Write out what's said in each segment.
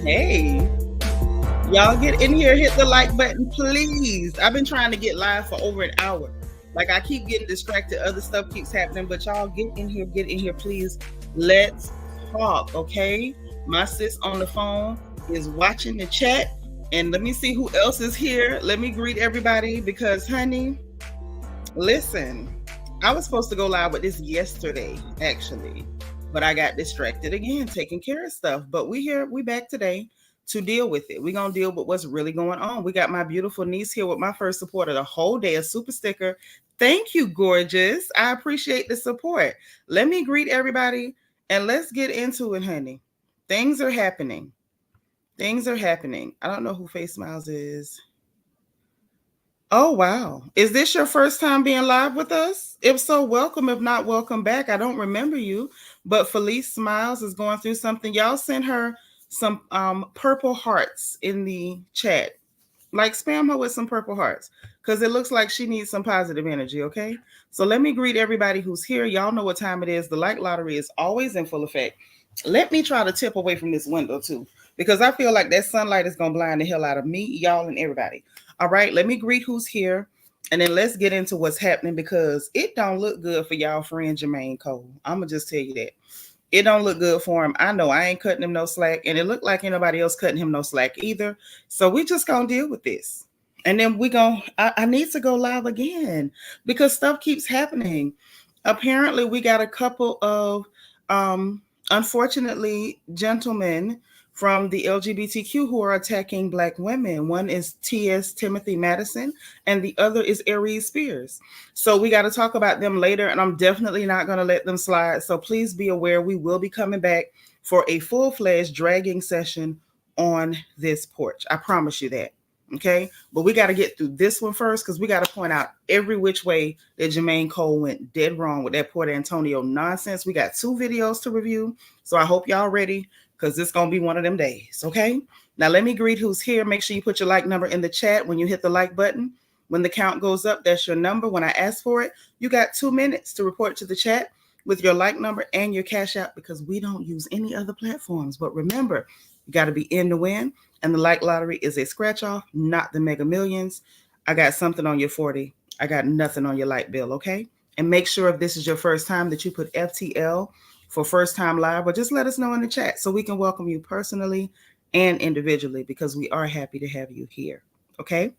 Hey, y'all get in here, hit the like button, please. I've been trying to get live for over an hour. Like I keep getting distracted, other stuff keeps happening, but y'all get in here, please. Let's talk, okay? My sis on the phone is watching the chat, and let me see who else is here. Let me greet everybody because, honey, listen, I was supposed to go live with this yesterday, actually, but I got distracted again, taking care of stuff. But we back today to deal with it. We're gonna deal with what's really going on. We got my beautiful niece here with my first supporter the whole day, a super sticker. Thank you, gorgeous. I appreciate the support. Let me greet everybody and let's get into it, honey. Things are happening. Things are happening. I don't know who Face Smiles is. Oh, wow. Is this your first time being live with us? If so, welcome. If not, welcome back. I don't remember you, but Felice Smiles is going through something. Y'all send her some purple hearts in the chat. Like spam her with some purple hearts because it looks like she needs some positive energy, okay? So let me greet everybody who's here. Y'all know what time it is. The like lottery is always in full effect. Let me try to tip away from this window too because I feel like that sunlight is going to blind the hell out of me, y'all, and everybody. All right, let me greet who's here, and then let's get into what's happening because it don't look good for y'all friend Jermaine Cole. I'm gonna just tell you that it don't look good for him. I know I ain't cutting him no slack, and it looked like anybody else cutting him no slack either. So we just gonna deal with this, and then I need to go live again because stuff keeps happening. Apparently, we got a couple of unfortunately gentlemen from the LGBTQ who are attacking Black women. One is T.S. Timothy Madison, and the other is Aries Spears. So we got to talk about them later, and I'm definitely not going to let them slide. So please be aware we will be coming back for a full-fledged dragging session on this porch. I promise you that. Okay, but we got to get through this one first because we got to point out every which way that Jermaine Cole went dead wrong with that Port Antonio nonsense. We got 2 videos to review, so I hope y'all ready because it's going to be one of them days, okay? Now, let me greet who's here. Make sure you put your like number in the chat when you hit the like button. When the count goes up, that's your number. When I ask for it, you got 2 minutes to report to the chat with your like number and your cash out because we don't use any other platforms. But remember, you got to be in to win, and the like lottery is a scratch-off, not the Mega Millions. I got something on your 40. I got nothing on your light bill, okay? And make sure if this is your first time that you put FTL for first time live, or just let us know in the chat so we can welcome you personally and individually because we are happy to have you here. Okay.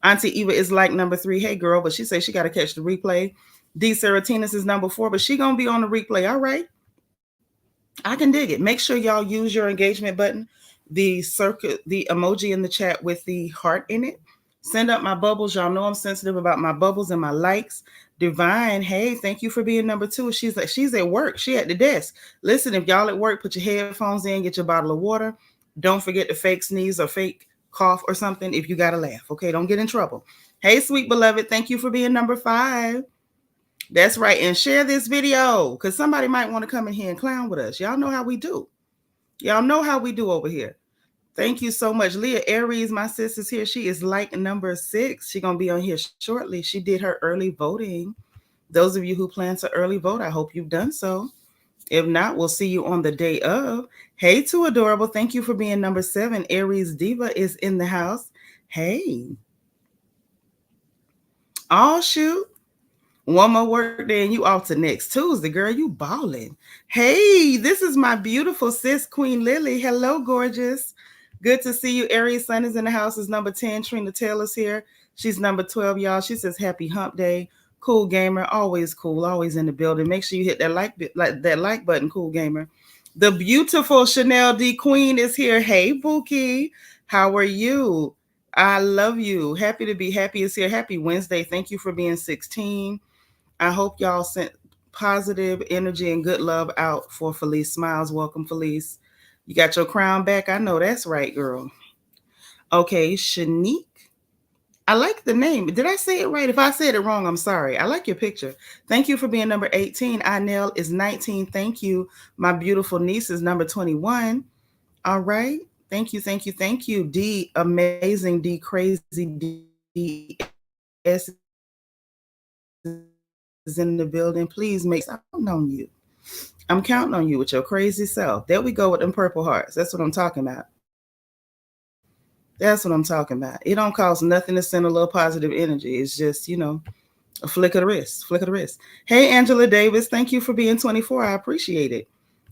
Auntie Eva is like number 3. Hey girl, but she says she got to catch the replay. D Seratinas is number 4, but she gonna be on the replay. All right. I can dig it. Make sure y'all use your engagement button, the circuit, the emoji in the chat with the heart in it. Send up my bubbles. Y'all know I'm sensitive about my bubbles and my likes. Divine, hey, thank you for being number 2. She's at work. She at the desk. Listen, if y'all at work, put your headphones in, get your bottle of water. Don't forget to fake sneeze or fake cough or something if you got to laugh. Okay, don't get in trouble. Hey, sweet beloved, thank you for being number 5. That's right. And share this video because somebody might want to come in here and clown with us. Y'all know how we do. Y'all know how we do over here. Thank you so much. Leah Aries, my sister's here. She is like number 6. She's going to be on here shortly. She did her early voting. Those of you who plan to early vote, I hope you've done so. If not, we'll see you on the day of. Hey, Too Adorable. Thank you for being number 7. Aries Diva is in the house. Hey. Oh, shoot. One more work day and you off to next Tuesday, girl. You balling. Hey, this is my beautiful sis, Queen Lily. Hello, gorgeous. Good to see you. Aries Sun is in the house. Is number 10. Trina Taylor's here. She's number 12, y'all. She says happy hump day. Cool Gamer, always cool, always in the building. Make sure you hit that like button, Cool Gamer. The beautiful Chanel D Queen is here. Hey, Bookie. How are you? I love you. Happy to be happy is here. Happy Wednesday. Thank you for being 16. I hope y'all sent positive energy and good love out for Felice Smiles. Welcome, Felice. You got your crown back? I know that's right, girl. Okay, Shanique. I like the name. Did I say it right? If I said it wrong, I'm sorry. I like your picture. Thank you for being number 18. Inel is 19. Thank you. My beautiful niece is number 21. All right. Thank you, thank you, thank you. D, amazing, D, crazy, D, S is in the building. Please make I'm counting on you. I'm counting on you with your crazy self. There we go with them purple hearts. That's what I'm talking about. That's what I'm talking about. It don't cost nothing to send a little positive energy. It's just, a flick of the wrist, flick of the wrist. Hey, Angela Davis, thank you for being 24. I appreciate it.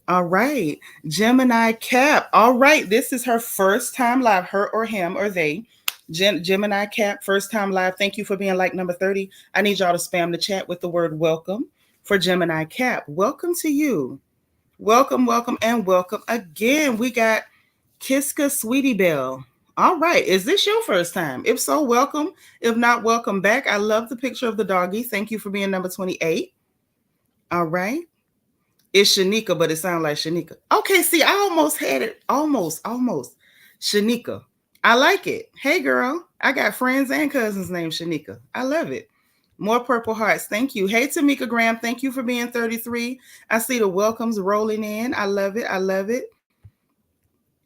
All right. Gemini Cap. All right. This is her first time live, her or him or they. Gemini Cap, first time live. Thank you for being like number 30. I need y'all to spam the chat with the word welcome for Gemini Cap. Welcome to you. Welcome, welcome, and welcome again. We got Kiska Sweetie Belle. All right. Is this your first time? If so, welcome. If not, welcome back. I love the picture of the doggy. Thank you for being number 28. All right. It's Shanika, but it sounds like Shanika. Okay, see, I almost had it. Almost. Shanika. I like it. Hey, girl. I got friends and cousins named Shanika. I love it. More purple hearts. Thank you. Hey, Tamika Graham. Thank you for being 33. I see the welcomes rolling in. I love it. I love it.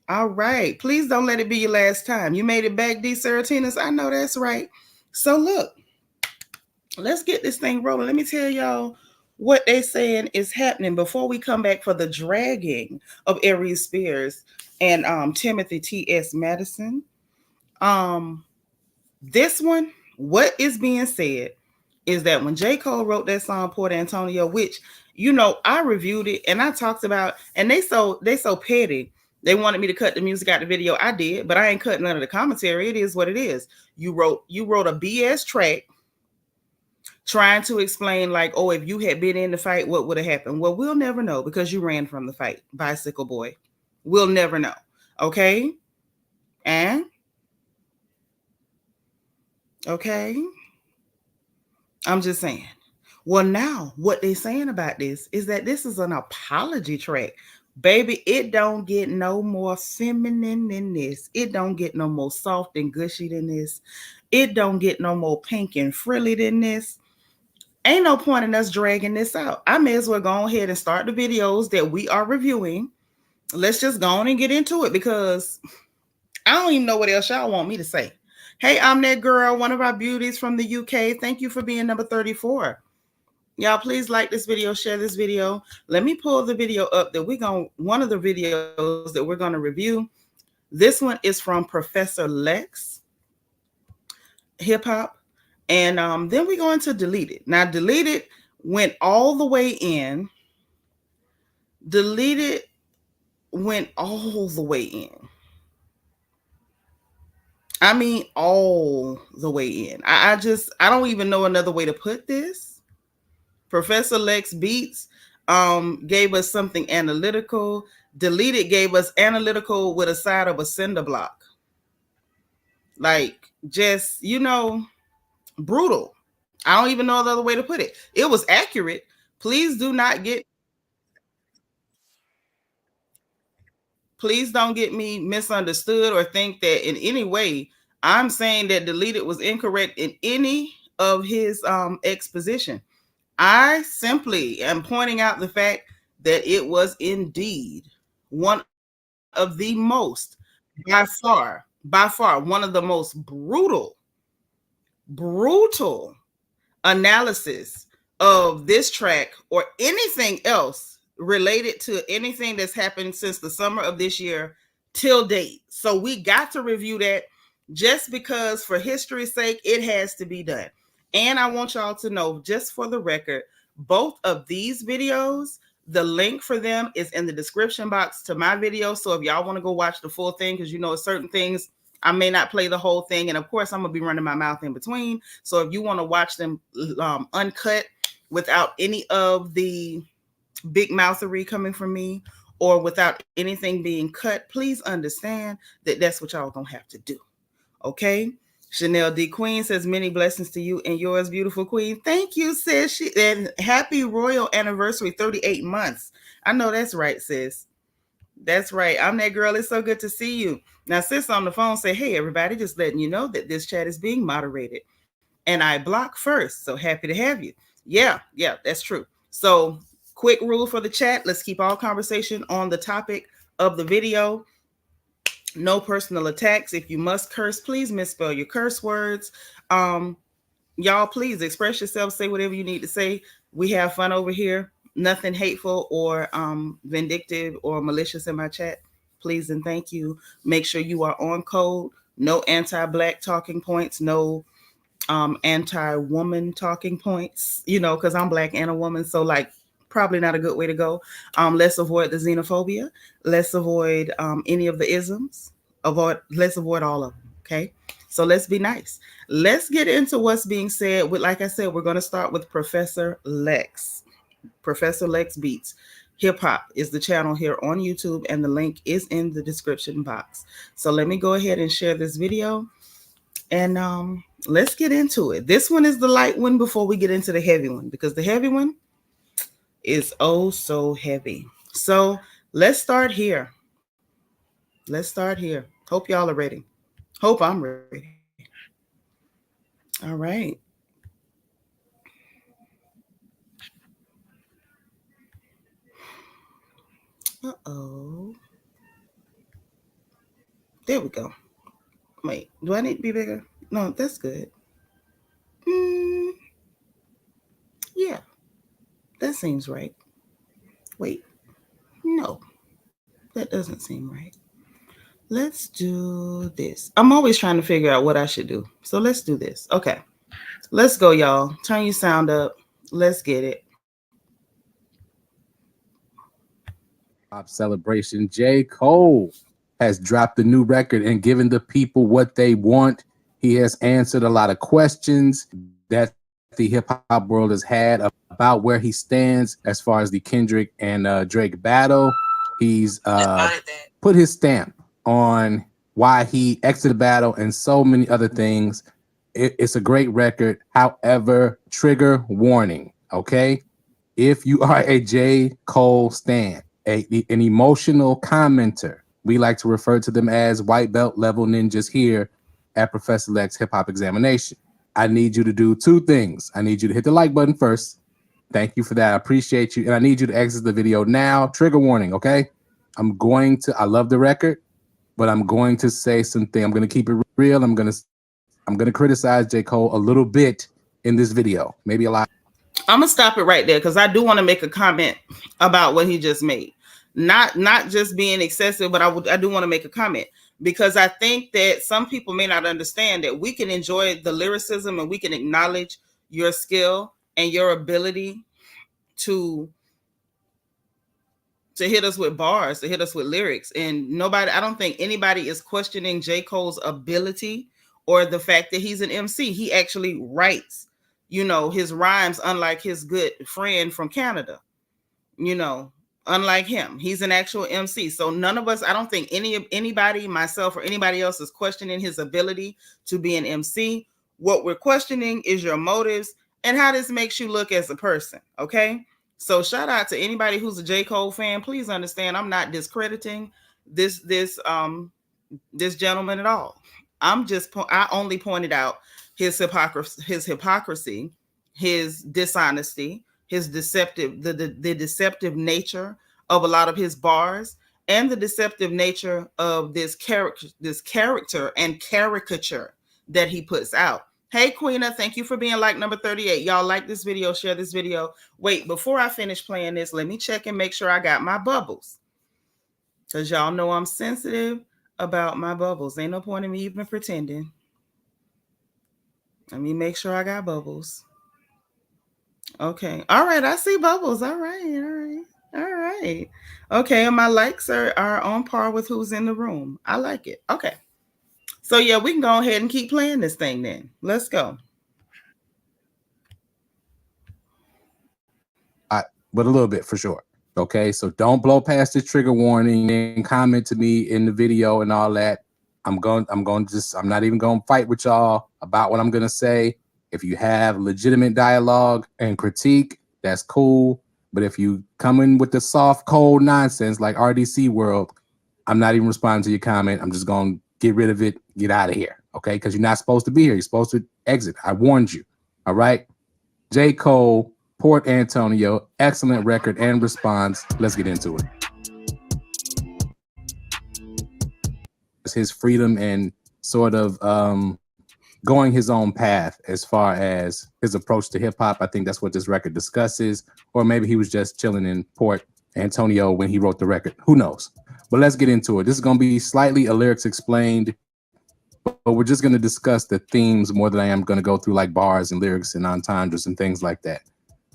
All right. Please don't let it be your last time. You made it back, D. Seratinas. I know that's right. So, look, let's get this thing rolling. Let me tell y'all what they're saying is happening before we come back for the dragging of Aries Spears and Timothy T.S. Madison. This one, what is being said is that when J. Cole wrote that song Port Antonio, which I reviewed it and I talked about, and they so petty. They wanted me to cut the music out the video. I did, but I ain't cutting none of the commentary. It is what it is. You wrote a BS track trying to explain like, oh, if you had been in the fight, what would have happened? Well, we'll never know because you ran from the fight, Bicycle Boy. We'll never know. Okay? And okay. I'm just saying. Well, now what they're saying about this is that this is an apology track. Baby, it don't get no more feminine than this. It don't get no more soft and gushy than this. It don't get no more pink and frilly than this. Ain't no point in us dragging this out. I may as well go ahead and start the videos that we are reviewing. Let's just go on and get into it because I don't even know what else y'all want me to say. Hey, I'm that girl, one of our beauties from the UK. Thank you for being number 34. Y'all, please like this video, share this video. Let me pull the video up that one of the videos that we're going to review. This one is from Professor Lex, hip hop. And then we're going to delete it. Now, delete it went all the way in. Delete it went all the way in. I mean, all the way in. I don't even know another way to put this. Professor Lex Beats gave us something analytical. Deleted gave us analytical with a side of a cinder block. Like, just, brutal. I don't even know the other way to put it. It was accurate. Please don't get me misunderstood or think that in any way I'm saying that deleted was incorrect in any of his exposition. I simply am pointing out the fact that it was indeed one of the most, by far, one of the most brutal analysis of this track or anything else related to anything that's happened since the summer of this year till date. So we got to review that just because for history's sake, it has to be done. And I want y'all to know, just for the record, both of these videos, the link for them is in the description box to my video. So if y'all want to go watch the full thing, because certain things I may not play the whole thing. And of course, I'm going to be running my mouth in between. So if you want to watch them uncut without any of the big mouthery coming from me or without anything being cut, please understand that that's what y'all going to have to do. Okay? Chanel D. Queen says, many blessings to you and yours, beautiful queen. Thank you, sis. And happy royal anniversary, 38 months. I know that's right, sis. That's right. I'm that girl. It's so good to see you. Now, sis on the phone say, hey, everybody, just letting you know that this chat is being moderated. And I block first. So happy to have you. Yeah, that's true. So quick rule for the chat. Let's keep all conversation on the topic of the video. No personal attacks. If you must curse, please misspell your curse words. Y'all, please express yourself. Say whatever you need to say. We have fun over here. Nothing hateful or vindictive or malicious in my chat. Please and thank you. Make sure you are on code No anti-black talking points, no anti-woman talking points, you know, because I'm black and a woman, so like probably not a good way to go. Let's avoid the xenophobia. Let's avoid any of the isms. Let's avoid all of them. Okay, so let's be nice. Let's get into what's being said. With, like I said, we're going to start with Professor Lex. Professor Lex Beats. Hip Hop is the channel here on YouTube, and the link is in the description box. So let me go ahead and share this video, and let's get into it. This one is the light one before we get into the heavy one, because the heavy one is oh so heavy. So let's start here. Let's start here. Hope y'all are ready. Hope I'm ready. All right. Uh-oh. There we go. Wait, do I need to be bigger? No, that's good. Mm, yeah, that seems right. Wait, no, that doesn't seem right. Let's do this. I'm always trying to figure out what I should do. So let's do this. Okay, let's go, y'all. Turn your sound up. Let's get it. Celebration. J. Cole has dropped a new record and given the people what they want. He has answered a lot of questions that the hip hop world has had about where he stands as far as the Kendrick and Drake battle. He's put his stamp on why he exited the battle and so many other things. It's a great record. However, trigger warning, okay? If you are a J. Cole stan, an emotional commenter, we like to refer to them as white belt level ninjas here at Professor Lex Hip Hop Examination. I need you to do two things. I need you to hit the like button first. Thank you for that. I appreciate you. And I need you to exit the video now. Trigger warning, okay? I love the record, but I'm going to say something. I'm going to keep it real. I'm going to criticize J. Cole a little bit in this video, maybe a lot. I'm gonna stop it right there because I do want to make a comment about what he just made. Not just being excessive, but I do want to make a comment because I think that some people may not understand that we can enjoy the lyricism and we can acknowledge your skill and your ability to hit us with bars, to hit us with lyrics. And I don't think anybody is questioning J. Cole's ability or the fact that he's an MC. He actually writes, you know, his rhymes, unlike his good friend from Canada, you know, unlike him. He's an actual MC. So none of us, I don't think anybody, myself or anybody else, is questioning his ability to be an MC. What we're questioning is your motives and how this makes you look as a person. Okay. So shout out to anybody who's a J. Cole fan. Please understand, I'm not discrediting this gentleman at all. I only pointed out his hypocrisy, his dishonesty, his the deceptive nature of a lot of his bars, and the deceptive nature of this character and caricature that he puts out. Hey, Queena, thank you for being like number 38. Y'all like this video, share this video. Wait, before I finish playing this, let me check and make sure I got my bubbles. Because y'all know I'm sensitive about my bubbles. Ain't no point in me even pretending. Let me make sure I got bubbles. Okay. All right. I see bubbles. All right. Okay. And my likes are on par with who's in the room. I like it. Okay. So yeah, we can go ahead and keep playing this thing then. Let's go. But a little bit for sure. Okay, so don't blow past the trigger warning and comment to me in the video and all that. I'm not even going to fight with y'all about what I'm going to say. If you have legitimate dialogue and critique, that's cool. But if you come in with the soft, cold nonsense like RDC World, I'm not even responding to your comment. I'm just going to get rid of it, get out of here. Okay, because you're not supposed to be here. You're supposed to exit. I warned you. All right, J. Cole, Port Antonio, excellent record and response. Let's get into it. His freedom and sort of going his own path as far as his approach to hip hop. I think that's what this record discusses. Or maybe he was just chilling in Port Antonio when he wrote the record. Who knows? But let's get into it. This is going to be slightly a lyrics explained but we're just going to discuss the themes more than I am going to go through like bars and lyrics and entendres and things like that.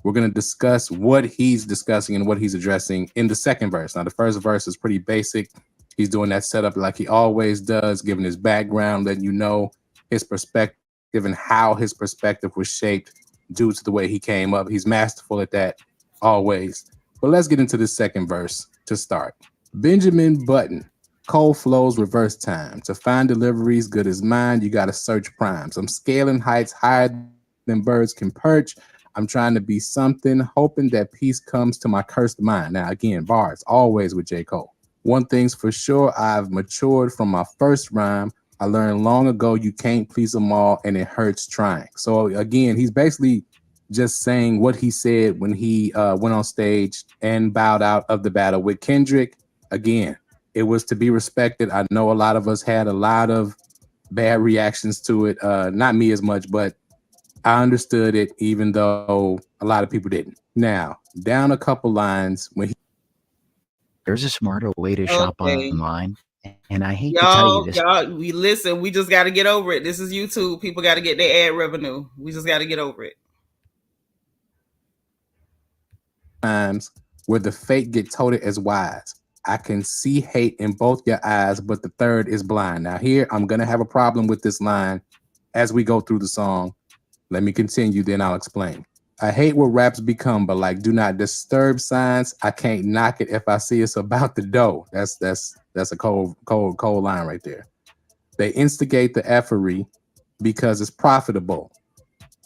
We're going to discuss what he's discussing and what he's addressing in the second verse. Now, the first verse is pretty basic. He's doing that setup like he always does, giving his background, letting you know his perspective and how his perspective was shaped due to the way he came up. He's masterful at that always. But let's get into the second verse to start. Benjamin Button, cold flows reverse time. To find deliveries good as mine, you got to search primes. I'm scaling heights higher than birds can perch. I'm trying to be something, hoping that peace comes to my cursed mind. Now, again, bars, always with J. Cole. One thing's for sure, I've matured from my first rhyme. I learned long ago you can't please them all and it hurts trying. So again, he's basically just saying what he said when he went on stage and bowed out of the battle with Kendrick. Again, it was to be respected. I know a lot of us had a lot of bad reactions to it. Not me as much, but I understood it, even though a lot of people didn't. Now, down a couple lines when he There's a smarter way to shop Okay. online. And I hate to tell you this. Y'all, we listen. We just got to get over it. This is YouTube. People got to get their ad revenue. We just got to get over it. times where the fake get toted as wise. I can see hate in both your eyes, but the third is blind. Now, here, I'm going to have a problem with this line as we go through the song. Let me continue, then I'll explain. I hate what raps become, but like do not disturb signs. I can't knock it if I see it's about the dough. That's a cold line right there. They instigate the effery because it's profitable,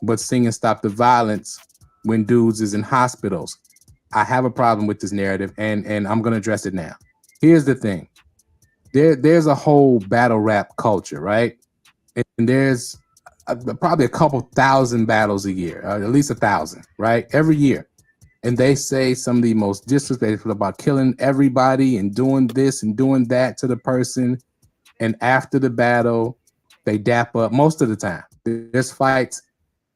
but sing and stop the violence when dudes is in hospitals. I have a problem with this narrative, and I'm gonna address it now. Here's the thing: there's a whole battle rap culture, right? And there's probably a couple thousand battles a year, at least 1,000, right? Every year. And they say some of the most disrespectful about killing everybody and doing this and doing that to the person. And after the battle, they dap up most of the time. There's fights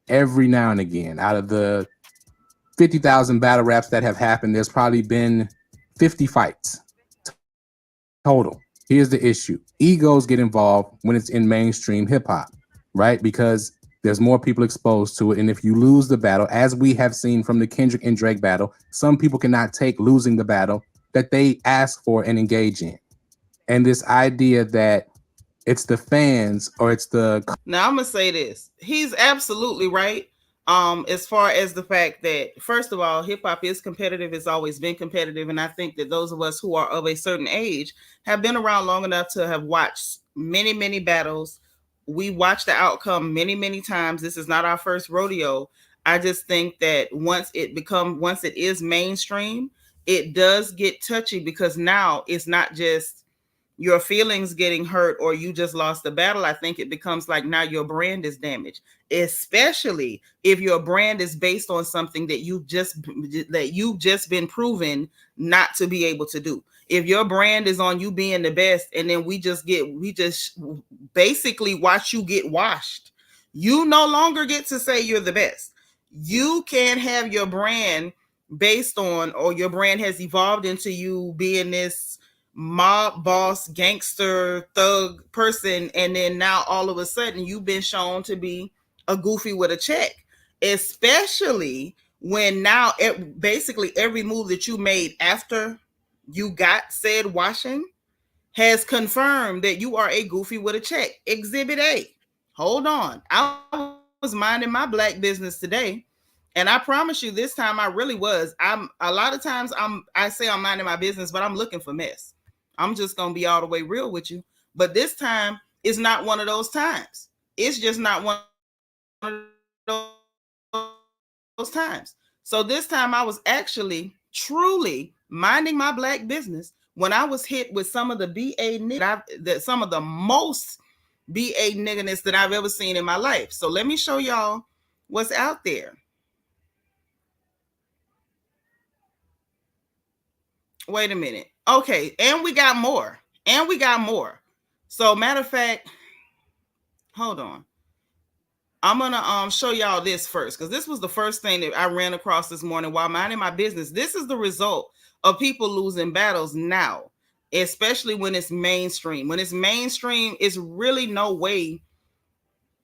every now and again. Out of the 50,000 battle raps that have happened, there's probably been 50 fights total. Here's the issue. Egos get involved when it's in mainstream hip hop, right? Because there's more people exposed to it. And if you lose the battle, as we have seen from the Kendrick and Drake battle, some people cannot take losing the battle that they ask for and engage in. And this idea that it's the fans or it's the... Now I'm gonna say this. He's absolutely right. As far as the fact that, first of all, hip hop is competitive, it's always been competitive, and I think that those of us who are of a certain age have been around long enough to have watched many, many battles. We watched the outcome many, many times. This is not our first rodeo. I just think that once it is mainstream, it does get touchy because now it's not just your feelings getting hurt or you just lost the battle. I think it becomes like now your brand is damaged, especially if your brand is based on something that you've just been proven not to be able to do. If your brand is on you being the best and then we just basically watch you get washed, you no longer get to say you're the best. You can't have your brand based on, or your brand has evolved into you being this mob boss, gangster, thug person, and then now all of a sudden you've been shown to be a goofy with a check, especially when now basically every move that you made after you got said washing has confirmed that you are a goofy with a check. Exhibit A. Hold on. I was minding my black business today, and I promise you this time I really was. I'm a lot of times I say I'm minding my business, but I'm looking for mess. I'm just going to be all the way real with you. But this time is not one of those times. It's just not one of those times. So this time I was actually, truly minding my black business when I was hit with some of the BA some of the most BA nigginess that I've ever seen in my life. So let me show y'all what's out there. Wait a minute. Okay, and we got more. So matter of fact, hold on. I'm gonna show y'all this first because this was the first thing that I ran across this morning while minding my business. This is the result of people losing battles now. especially when it's mainstream. When it's mainstream, it's really no way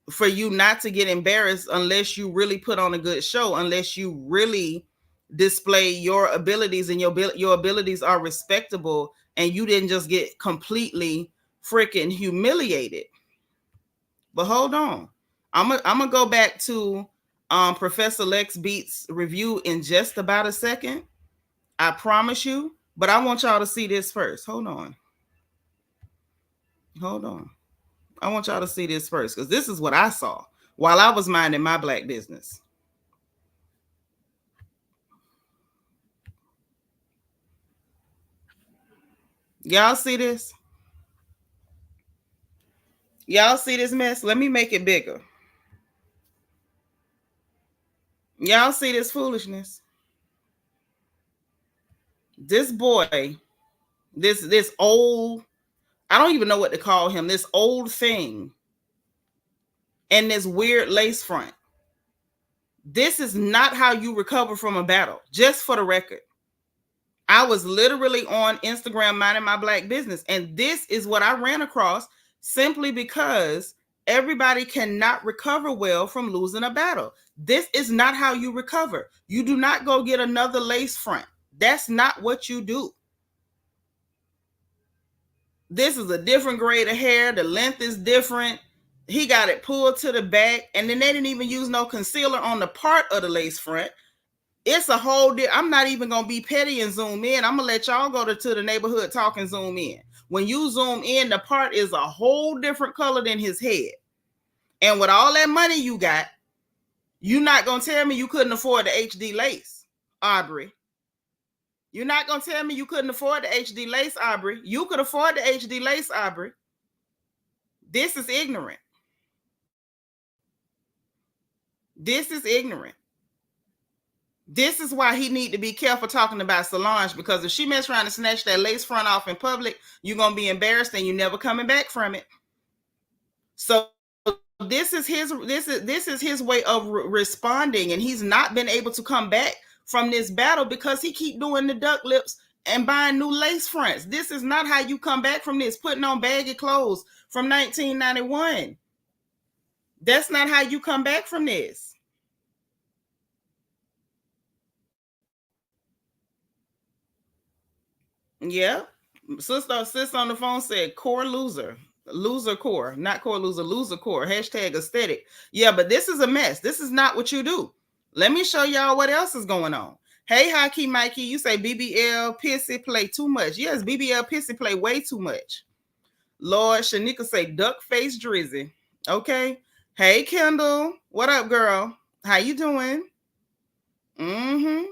for you not to get embarrassed unless you really put on a good show, unless you really display your abilities and your abilities are respectable and you didn't just get completely freaking humiliated. But hold on. I'm gonna go back to Professor Lex Beats review in just about a second. I promise you. But I want y'all to see this first. Hold on. Hold on. I want y'all to see this first because this is what I saw while I was minding my black business. Y'all see this? Y'all see this mess? Let me make it bigger. Y'all see this foolishness? This boy, this old, I don't even know what to call him, this old thing, and this weird lace front. This is not how you recover from a battle, just for the record. I was literally on Instagram minding my black business, and this is what I ran across simply because everybody cannot recover well from losing a battle. This is not how you recover. You do not go get another lace front. That's not what you do. This is a different grade of hair. The length is different. He got it pulled to the back, and then they didn't even use no concealer on the part of the lace front. It's a whole I'm not even going to be petty and zoom in. I'm going to let y'all go to the neighborhood talk and zoom in. When you zoom in, the part is a whole different color than his head. And with all that money you got, you're not going to tell me you couldn't afford the HD lace, Aubrey. You're not going to tell me you couldn't afford the HD lace, Aubrey. You could afford the HD lace, Aubrey. This is ignorant. This is ignorant. This is why he need to be careful talking about Solange, because if she mess around and snatch that lace front off in public, you're going to be embarrassed and you're never coming back from it. So this is his way of responding, and he's not been able to come back from this battle because he keep doing the duck lips and buying new lace fronts. This is not how you come back from this, putting on baggy clothes from 1991. That's not how you come back from this. Yeah. Sister on the phone said core loser. Loser core, not core loser, loser core. Hashtag aesthetic. Yeah, but this is a mess. This is not what you do. Let me show y'all what else is going on. Hey, Hockey Mikey, you say BBL Pissy play too much. Yes, BBL Pissy play way too much. Lord, Shanika say duck face Drizzy. Okay. Hey, Kendall. What up, girl? How you doing? Mm-hmm.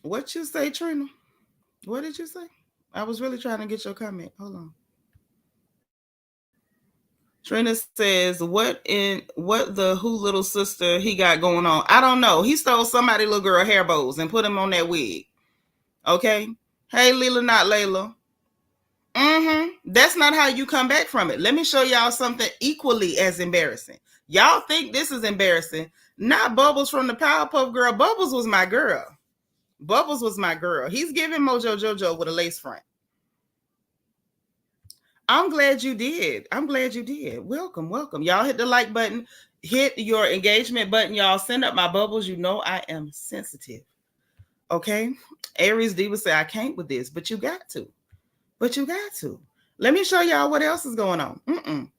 What you say, Trina? What did you say? I was really trying to get your comment. Hold on. Trina says, what the who little sister he got going on? I don't know. He stole somebody little girl hair bows and put him on that wig. Okay. Hey, Leela, not Layla. That's not how you come back from it. Let me show y'all something equally as embarrassing. Y'all think this is embarrassing. Not Bubbles from the Powerpuff Girl. Bubbles was my girl. Bubbles was my girl. He's giving Mojo Jojo with a lace front. I'm glad you did. I'm glad you did. Welcome, welcome. Y'all hit the like button. Hit your engagement button. Y'all send up my bubbles. You know I am sensitive. Okay? Aries Diva say, I can't with this, but you got to. But you got to. Let me show y'all what else is going on.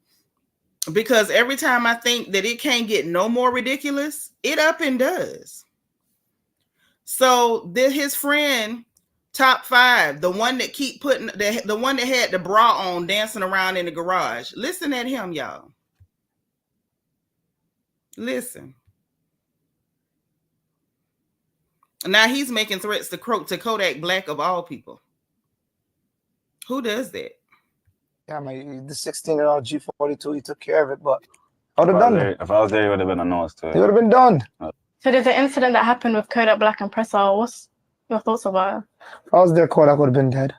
Because every time I think that it can't get no more ridiculous, it up and does. So his friend, top 5, the one that keep putting the one that had the bra on dancing around in the garage. Listen at him, y'all. Listen. Now he's making threats to Kodak Black of all people. Who does that? Yeah, the 16-year-old G42, he took care of it, but I would have done it. If I was there, you would have been a nose to it. It would have been done. So there's an incident that happened with Kodak Black and Presser. What's your thoughts about it? If I was there, Kodak would have been dead.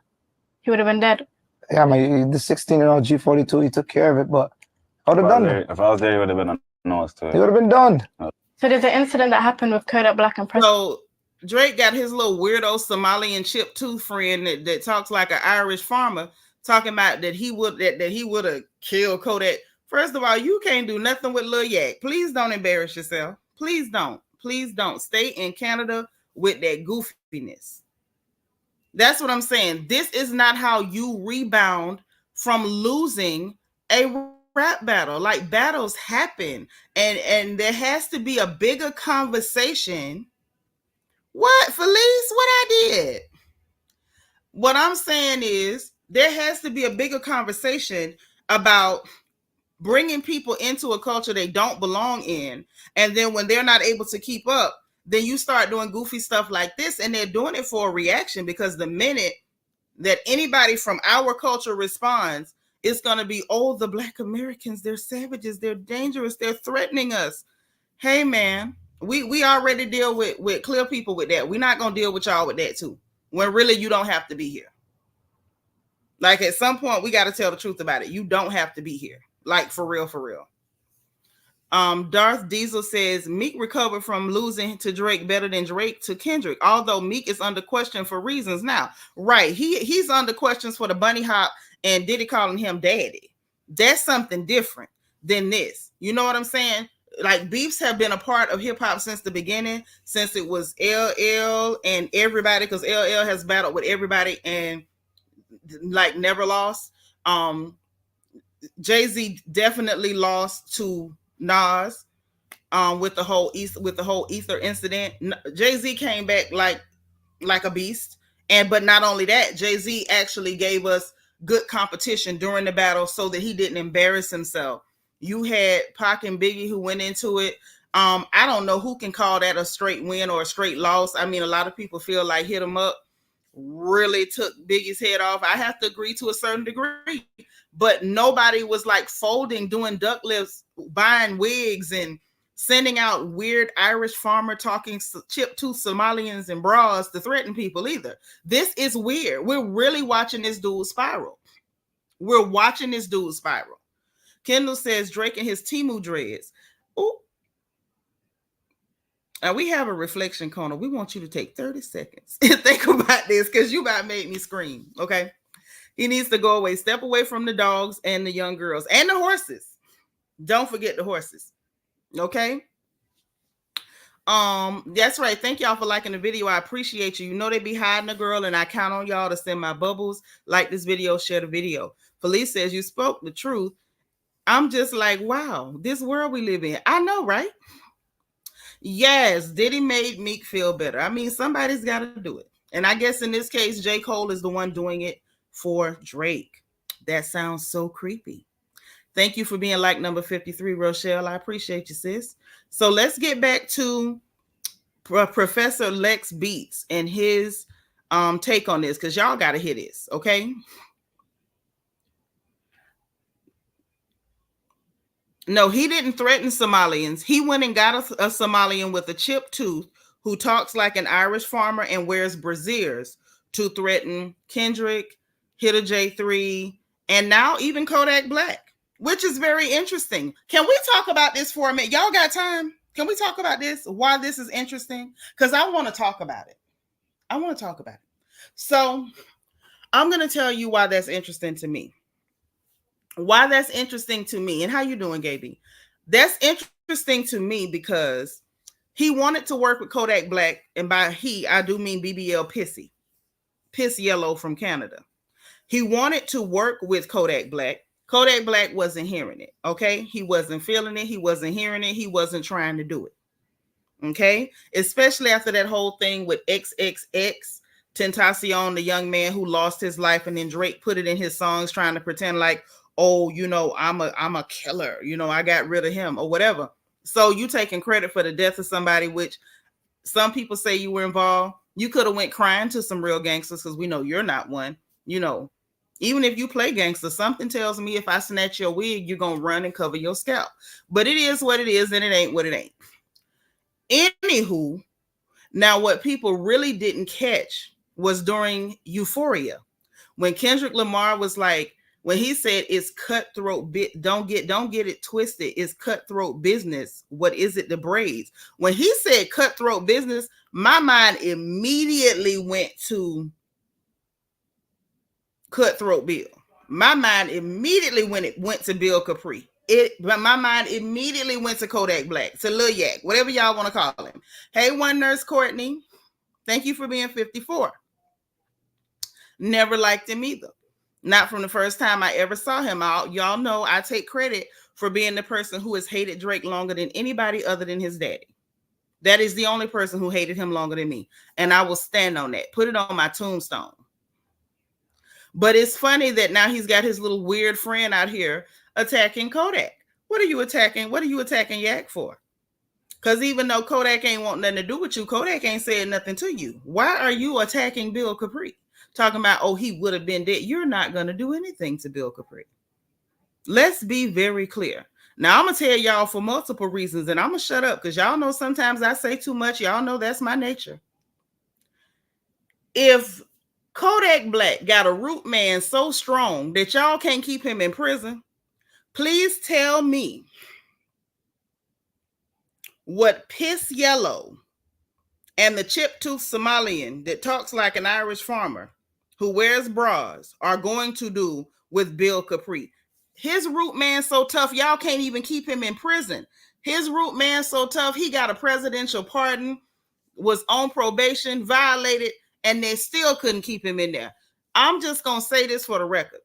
He would have been dead? Yeah, the 16-year-old G42, he took care of it, but I would have done it. If I was there, you would have been a nose to it. It would have been done. So there's an incident that happened with Kodak Black and Presser. So Drake got his little weirdo Somalian chip tooth friend that talks like an Irish farmer, talking about that he would have killed Kodak. First of all, you can't do nothing with Lil Yak. Please don't embarrass yourself. Please don't. Please don't. Stay in Canada with that goofiness. That's what I'm saying. This is not how you rebound from losing a rap battle. Like, battles happen, and there has to be a bigger conversation. What, Felice? What I did? What I'm saying is there has to be a bigger conversation about bringing people into a culture they don't belong in, and then when they're not able to keep up, then you start doing goofy stuff like this, and they're doing it for a reaction, because the minute that anybody from our culture responds, it's going to be, oh, the Black Americans, they're savages, they're dangerous, they're threatening us. Hey, man, we already deal with clear people with that. We're not going to deal with y'all with that too, when really you don't have to be here. Like, at some point, we got to tell the truth about it. You don't have to be here. Like, for real, for real. Darth Diesel says Meek recovered from losing to Drake better than Drake to Kendrick, although Meek is under question for reasons now. Right, he's under questions for the bunny hop and Diddy calling him daddy. That's something different than this. You know what I'm saying? Like, beefs have been a part of hip hop since the beginning, since it was LL and everybody, because LL has battled with everybody and like never lost. Jay-Z definitely lost to Nas with the whole Ether incident. Jay-Z came back like a beast, but not only that, Jay-Z actually gave us good competition during the battle so that he didn't embarrass himself. You had Pac and Biggie who went into it. I don't know who can call that a straight win or a straight loss. I mean, a lot of people feel like Hit 'Em Up really took Biggie's head off. I have to agree to a certain degree, but nobody was like folding, doing duck lips, buying wigs, and sending out weird Irish farmer talking chip tooth Somalians and bras to threaten people either. This is weird. We're really watching this dude spiral. We're watching this dude spiral. Kendall says Drake and his Timu dreads. Ooh. Now we have a reflection corner. We want you to take 30 seconds and think about this, because you about made me scream. Okay. He needs to go away. Step away from the dogs and the young girls and the horses. Don't forget the horses. Okay. That's right. Thank y'all for liking the video. I appreciate you. You know they be hiding a girl, and I count on y'all to send my bubbles. Like this video, share the video. Felice says you spoke the truth. I'm just like, wow, this world we live in. I know, right? Yes, Diddy made Meek feel better. I mean, somebody's got to do it. And I guess in this case, J. Cole is the one doing it for Drake. That sounds so creepy. Thank you for being like number 53, Rochelle. I appreciate you, sis. So let's get back to Professor Lex Beats and his take on this, because y'all got to hear this, okay? No, he didn't threaten Somalians. He went and got a Somalian with a chipped tooth who talks like an Irish farmer and wears brassieres to threaten Kendrick, Hitter J3, and now even Kodak Black, which is very interesting. Can we talk about this for a minute? Y'all got time? Can we talk about this? Why this is interesting? Because I want to talk about it. I want to talk about it. So I'm going to tell you why that's interesting to me. Why that's interesting to me. And how you doing, Gaby? That's interesting to me because he wanted to work with Kodak Black, and by he, I do mean BBL Pissy, Piss Yellow from Canada. He wanted to work with Kodak Black. Kodak Black wasn't hearing it, okay? He wasn't feeling it. He wasn't hearing it. He wasn't trying to do it, okay? Especially after that whole thing with XXX Tentacion, the young man who lost his life, and then Drake put it in his songs trying to pretend like, oh, you know, I'm a killer, you know, I got rid of him or whatever. So you taking credit for the death of somebody, which some people say you were involved. You could have went crying to some real gangsters, because we know you're not one. You know, even if you play gangster, something tells me if I snatch your wig, you're going to run and cover your scalp. But it is what it is, and it ain't what it ain't. Anywho, now what people really didn't catch was during Euphoria, when Kendrick Lamar was like, When he said it's cutthroat don't get it twisted. It's cutthroat business. What is it? The braids. When he said cutthroat business, my mind immediately went to Cutthroat Bill. My mind immediately went to Bill Capri. My mind immediately went to Kodak Black, to Lil Yak, whatever y'all want to call him. Hey, One Nurse Courtney, thank you for being 54. Never liked him either. Not from the first time I ever saw him. Y'all know I take credit for being the person who has hated Drake longer than anybody other than his daddy. That is the only person who hated him longer than me. And I will stand on that. Put it on my tombstone. But it's funny that now he's got his little weird friend out here attacking Kodak. What are you attacking? What are you attacking Yak for? Because even though Kodak ain't want nothing to do with you, Kodak ain't saying nothing to you. Why are you attacking Bill Capri? Talking about, oh, he would have been dead. You're not going to do anything to Bill Capri. Let's be very clear. Now, I'm going to tell y'all for multiple reasons, and I'm going to shut up because y'all know sometimes I say too much. Y'all know that's my nature. If Kodak Black got a root man so strong that y'all can't keep him in prison, please tell me what Piss Yellow and the chip-tooth Somalian that talks like an Irish farmer who wears bras are going to do with Bill Capri. His root man so tough, y'all can't even keep him in prison. His root man so tough, he got a presidential pardon, was on probation, violated, and they still couldn't keep him in there. I'm just going to say this for the record.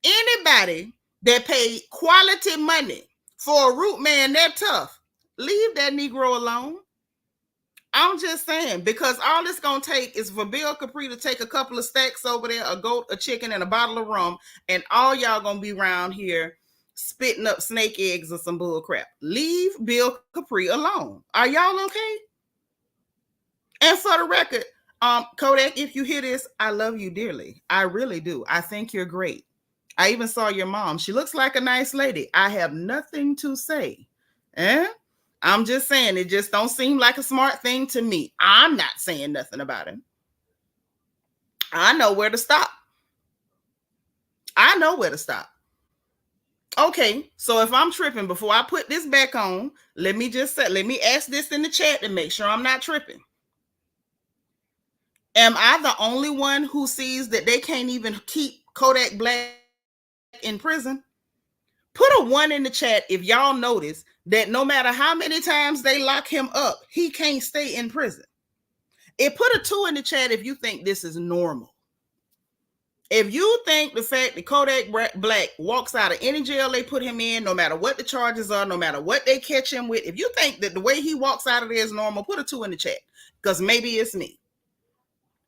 Anybody that paid quality money for a root man that tough, leave that Negro alone. I'm just saying, because all it's going to take is for Bill Capri to take a couple of stacks over there, a goat, a chicken, and a bottle of rum, and all y'all going to be around here spitting up snake eggs or some bull crap. Leave Bill Capri alone. Are y'all okay? And for the record, Kodak, if you hear this, I love you dearly. I really do. I think you're great. I even saw your mom. She looks like a nice lady. I have nothing to say. I'm just saying, it just don't seem like a smart thing to me. I'm not saying nothing about him. I know where to stop. I know where to stop. Okay, so if I'm tripping, before I put this back on, let me ask this in the chat to make sure I'm not tripping. Am I the only one who sees that they can't even keep Kodak Black in prison? Put a 1 in the chat if y'all notice that no matter how many times they lock him up, he can't stay in prison. And put a 2 in the chat if you think this is normal. If you think the fact that Kodak Black walks out of any jail they put him in, no matter what the charges are, no matter what they catch him with, if you think that the way he walks out of there is normal, put a 2 in the chat, because maybe it's me.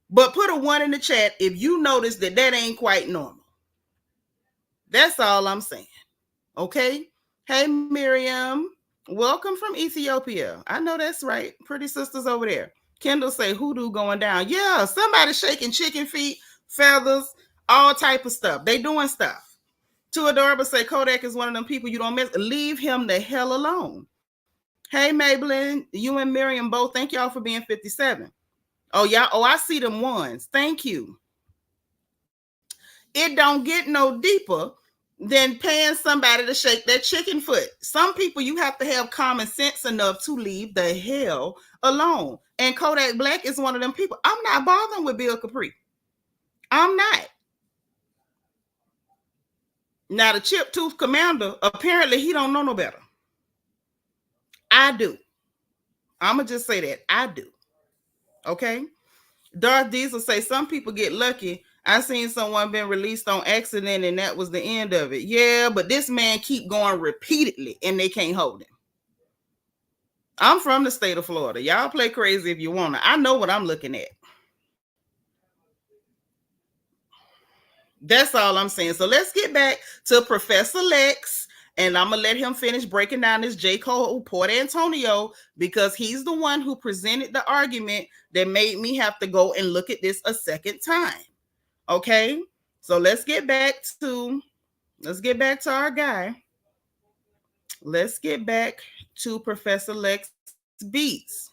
But put a 1 in the chat if you notice that ain't quite normal. That's all I'm saying. Okay? Hey, Miriam. Welcome from Ethiopia. I know that's right. Pretty sisters over there. Kendall say hoodoo going down. Yeah, somebody shaking chicken feet, feathers, all type of stuff. They doing stuff. Too Adorable say Kodak is one of them people you don't miss. Leave him the hell alone. Hey, Maybelline, you and Miriam both. Thank y'all for being 57. Oh, yeah. Oh, I see them ones. Thank you. It don't get no deeper than paying somebody to shake their chicken foot. Some people, you have to have common sense enough to leave the hell alone. And Kodak Black is one of them people. I'm not bothering with Bill Capri. I'm not. Now, the chip tooth commander, apparently he don't know no better. I do. I'm going to just say that. I do. Okay? Darth Diesel say some people get lucky. I seen someone been released on accident and that was the end of it. Yeah, but this man keep going repeatedly and they can't hold him. I'm from the state of Florida. Y'all play crazy if you want to. I know what I'm looking at. That's all I'm saying. So let's get back to Professor Lex, and I'm going to let him finish breaking down this J. Cole Port Antonio, because he's the one who presented the argument that made me have to go and look at this a second time. Okay? So let's get back to our guy. Let's get back to Professor Lex Beats.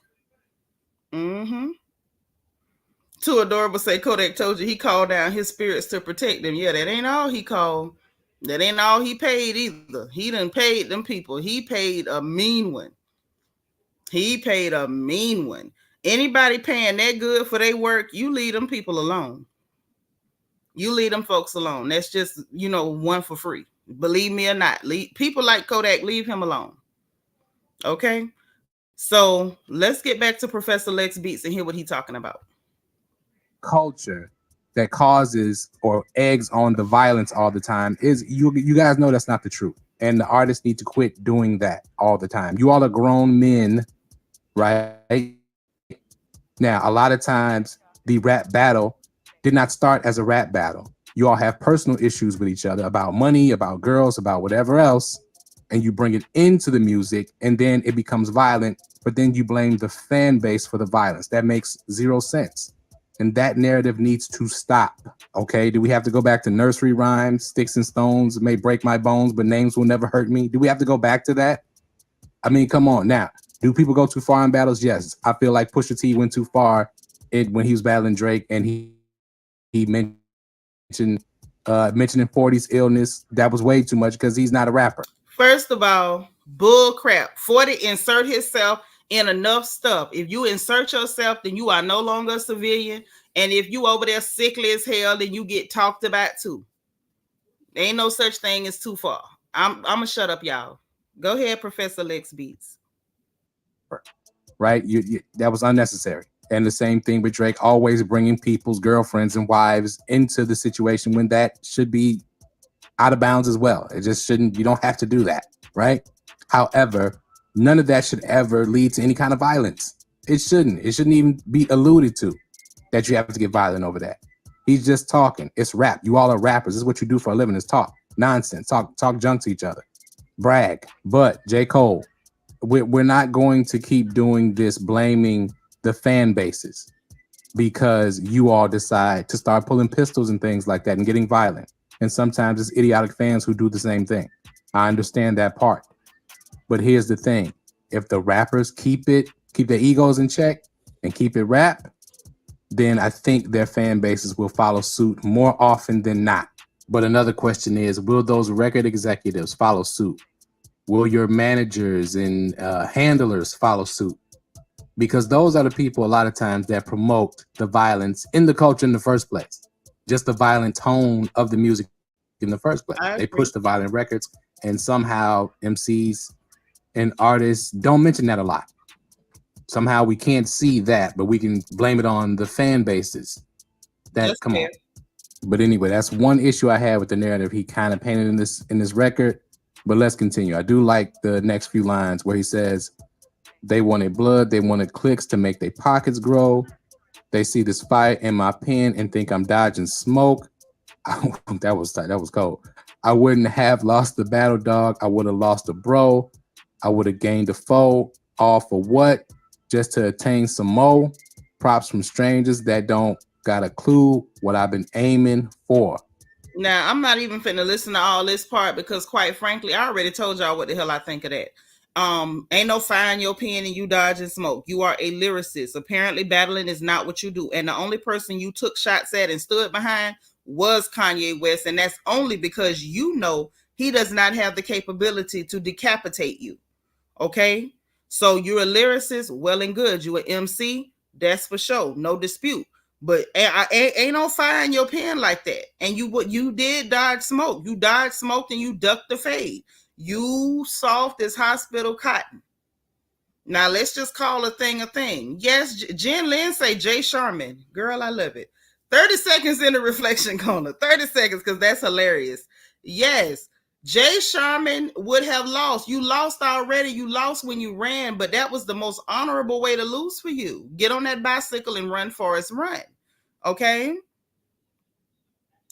Too Adorable say Kodak told you he called down his spirits to protect them. Yeah, that ain't all he called. That ain't all he paid either. He done paid them people. He paid a mean one. He paid a mean one. Anybody paying that good for their work, you leave them people alone. You leave them folks alone. That's just, one for free. Believe me or not. People like Kodak, leave him alone. Okay? So let's get back to Professor Lex Beats and hear what he's talking about. Culture that causes or eggs on the violence all the time is you guys know that's not the truth. And the artists need to quit doing that all the time. You all are grown men, right? Now, a lot of times the rap battle did not start as a rap battle. You all have personal issues with each other about money, about girls, about whatever else, and you bring it into the music, and then it becomes violent, but then you blame the fan base for the violence. That makes zero sense. And that narrative needs to stop. Okay, do we have to go back to nursery rhymes? Sticks and stones may break my bones, but names will never hurt me. Do we have to go back to that? I mean, come on. Now, do people go too far in battles? Yes. I feel like Pusha T went too far when he was battling Drake, and he mentioning 40's illness. That was way too much because he's not a rapper. First of all, bull crap. 40 insert himself in enough stuff. If you insert yourself, then you are no longer a civilian. And if you over there sickly as hell, then you get talked about too. There ain't no such thing as too far. I'm gonna shut up, y'all. Go ahead, Professor Lex Beats. Right? That was unnecessary. And the same thing with Drake, always bringing people's girlfriends and wives into the situation when that should be out of bounds as well. It just shouldn't. You don't have to do that, right? However, none of that should ever lead to any kind of violence. It shouldn't. It shouldn't even be alluded to that you have to get violent over that. He's just talking. It's rap. You all are rappers. This is what you do for a living, is talk nonsense, talk junk to each other, brag. But J. Cole, we're not going to keep doing this, blaming the fan bases because you all decide to start pulling pistols and things like that and getting violent. And sometimes it's idiotic fans who do the same thing. I understand that part. But here's the thing. If the rappers keep their egos in check and keep it rap, then I think their fan bases will follow suit more often than not. But another question is, will those record executives follow suit? Will your managers and handlers follow suit? Because those are the people a lot of times that promote the violence in the culture in the first place. Just the violent tone of the music in the first place. They push the violent records, and somehow MCs and artists don't mention that a lot. Somehow we can't see that, but we can blame it on the fan bases. Come on. But anyway, that's one issue I had with the narrative he kind of painted in this record. But let's continue. I do like the next few lines where he says, they wanted blood, they wanted clicks to make their pockets grow. They see this fire in my pen and think I'm dodging smoke. That was cold. I wouldn't have lost the battle, dog. I would have lost a bro. I would have gained a foe. All for what? Just to attain some more. Props from strangers that don't got a clue what I've been aiming for. Now, I'm not even finna listen to all this part because, quite frankly, I already told y'all what the hell I think of that. Ain't no fire in your pen and you dodging smoke. You are a lyricist. Apparently, battling is not what you do. And the only person you took shots at and stood behind was Kanye West. And that's only because you know he does not have the capability to decapitate you. Okay? So you're a lyricist, well and good. You an MC, that's for sure. No dispute. But ain't no fire in your pen like that. And you did dodge smoke. You dodged smoke and you ducked the fade. You soft as hospital cotton. Now let's just call a thing a thing. Yes, Jen Lynn say Jay Sharman. Girl, I love it. 30 seconds in the reflection corner. 30 seconds because that's hilarious. Yes, Jay Sharman would have lost. You lost already. You lost when you ran, but that was the most honorable way to lose for you. Get on that bicycle and run, Forrest, run. Okay?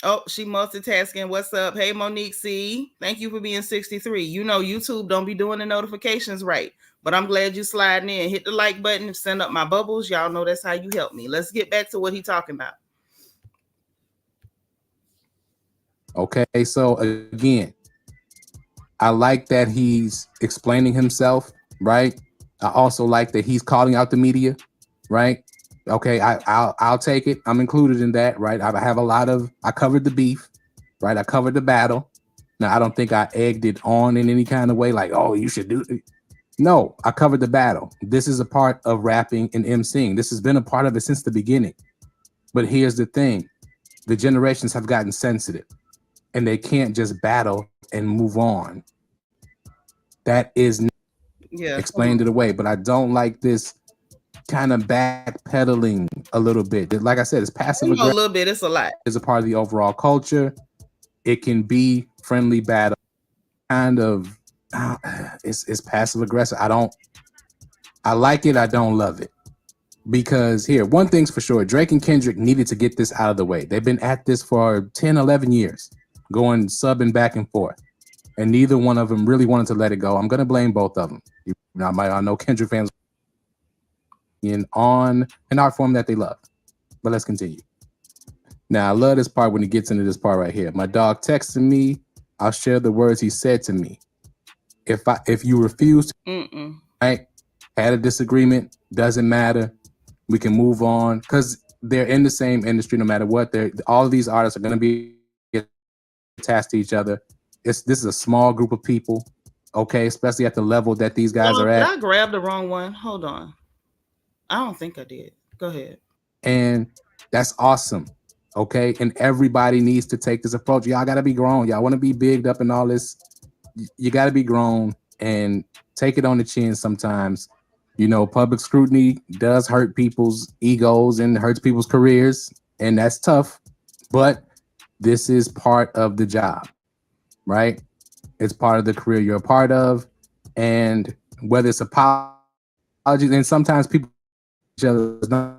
Oh, she multitasking. What's up? Hey, Monique C. Thank you for being 63. You know YouTube don't be doing the notifications right, but I'm glad you sliding in. Hit the like button and send up my bubbles. Y'all know that's how you help me. Let's get back to what he's talking about. Okay, so again, I like that he's explaining himself, right? I also like that he's calling out the media, right? Okay, I'll take it. I'm included in that, right? I covered the beef, right? I covered the battle. Now, I don't think I egged it on in any kind of way, like, oh, you should do it. No, I covered the battle. This is a part of rapping and emceeing. This has been a part of it since the beginning. But here's the thing. The generations have gotten sensitive and they can't just battle and move on. That is explained it away. But I don't like this kind of backpedaling a little bit. Like I said, it's passive aggressive. A little bit, it's a lot. It's a part of the overall culture. It can be friendly battle. Kind of, it's passive aggressive. I like it. I don't love it. Because here, one thing's for sure, Drake and Kendrick needed to get this out of the way. They've been at this for 10, 11 years, going subbing back and forth. And neither one of them really wanted to let it go. I'm going to blame both of them. I know Kendrick fans on an art form that they love. But let's continue. Now, I love this part when he gets into this part right here. My dog texted me. I'll share the words he said to me. If you refuse to, right, had a disagreement, doesn't matter. We can move on because they're in the same industry no matter what. All of these artists are going to be attached to each other. This is a small group of people, okay, especially at the level that these guys are at. I grabbed the wrong one. Hold on. I don't think I did. Go ahead. And that's awesome, okay? And everybody needs to take this approach. Y'all got to be grown. Y'all want to be bigged up and all this. You got to be grown and take it on the chin sometimes. You know, public scrutiny does hurt people's egos and hurts people's careers, and that's tough. But this is part of the job, right? It's part of the career you're a part of. And whether it's apologies, and sometimes people just not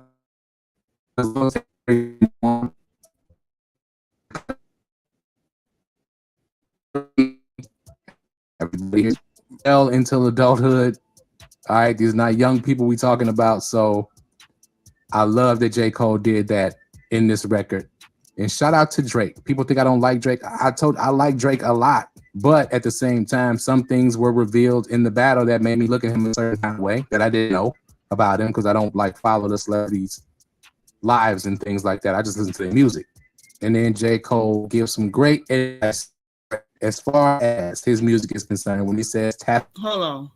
everybody fell into adulthood. All right, these are not young people we talking about. So I love that J. Cole did that in this record. And shout out to Drake. People think I don't like Drake. I like Drake a lot. But at the same time, some things were revealed in the battle that made me look at him a certain kind of way that I didn't know about him because I don't like follow the celebrities' lives and things like that. I just listen to their music. And then J. Cole gives some great advice as far as his music is concerned when he says tap. Hold on.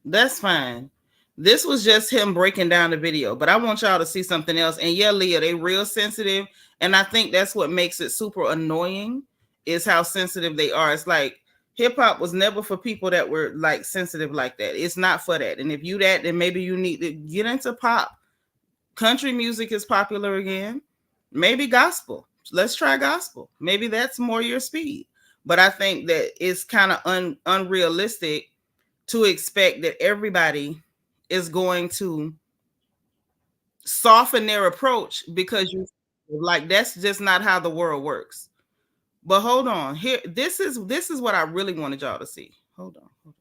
That's fine. This was just him breaking down the video, but I want y'all to see something else. And yeah, Leah, they real sensitive. And I think that's what makes it super annoying is how sensitive they are. It's like hip hop was never for people that were like sensitive like that. It's not for that. And if you that, then maybe you need to get into pop. Country music is popular again. Maybe gospel. Let's try gospel. Maybe that's more your speed. But I think that it's kind of unrealistic to expect that everybody is going to soften their approach because you like that's just not how the world works. But hold on. Here, this is what I really wanted y'all to see. Hold on.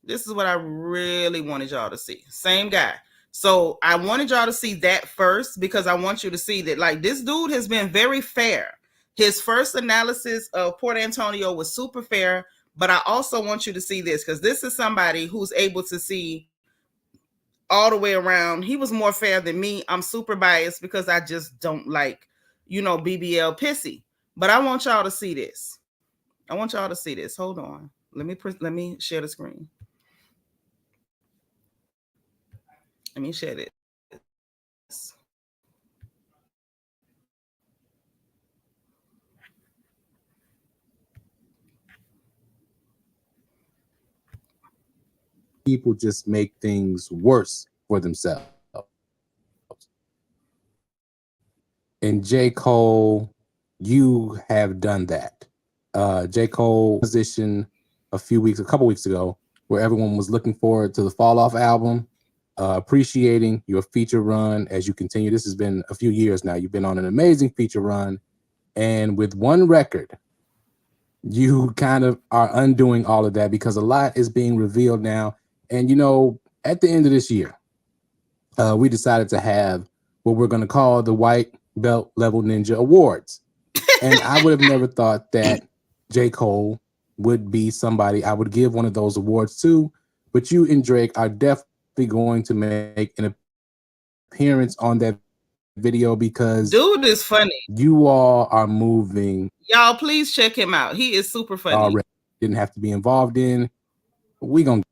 This is what I really wanted y'all to see. Same guy. So I wanted y'all to see that first because I want you to see that like this dude has been very fair. His first analysis of Port Antonio was super fair. But I also want you to see this because this is somebody who's able to see all the way around. He was more fair than me. I'm super biased because I just don't like, BBL pissy. But I want y'all to see this. Hold on. Let me share the screen. Let me share it. People just make things worse for themselves. And J. Cole, you have done that. J. Cole position a couple weeks ago, where everyone was looking forward to the Fall Off album, appreciating your feature run as you continue. This has been a few years now. You've been on an amazing feature run. And with one record, you kind of are undoing all of that because a lot is being revealed now. And, at the end of this year, we decided to have what we're going to call the White Belt Level Ninja Awards. And I would have never thought that J. Cole would be somebody I would give one of those awards to. But you and Drake are definitely going to make an appearance on that video because dude is funny. You all are moving. Y'all, please check him out. He is super funny. Already didn't have to be involved in. We gonna.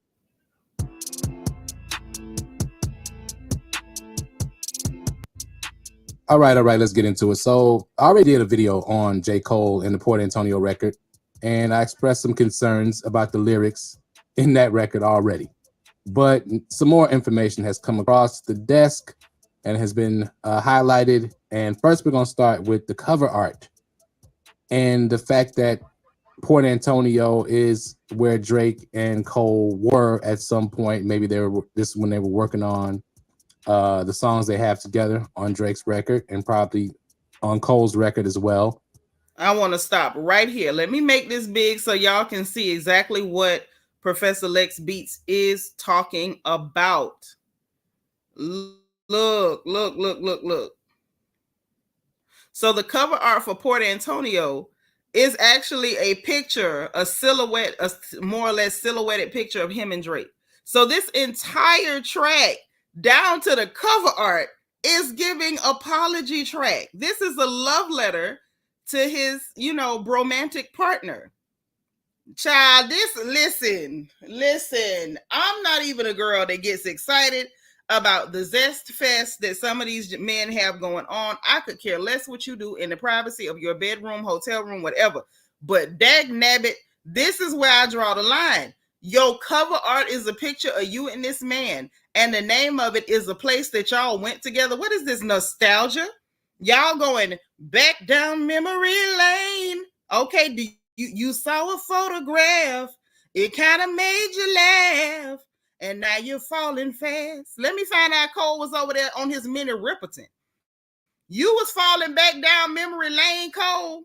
All right. Let's get into it. So I already did a video on J. Cole and the Port Antonio record, and I expressed some concerns about the lyrics in that record already. But some more information has come across the desk and has been highlighted. And first, we're going to start with the cover art and the fact that Port Antonio is where Drake and Cole were at some point. Maybe this is when they were working on the songs they have together on Drake's record and probably on Cole's record as well. I want to stop right here. Let me make this big so y'all can see exactly what Professor Lex Beats is talking about. Look. So the cover art for Port Antonio is actually a picture, a silhouette, a more or less silhouetted picture of him and Drake. So this entire track down to the cover art is giving apology track. This is a love letter to his, romantic partner. Child, listen. I'm not even a girl that gets excited about the zest fest that some of these men have going on. I could care less what you do in the privacy of your bedroom, hotel room, whatever. But dag nabbit, this is where I draw the line. Your cover art is a picture of you and this man, and the name of it is a place that y'all went together. What is this nostalgia? Y'all going back down memory lane. Okay, do you saw a photograph. It kind of made you laugh. And now you're falling fast. Let me find out Cole was over there on his mini Ripperton. You was falling back down memory lane, Cole.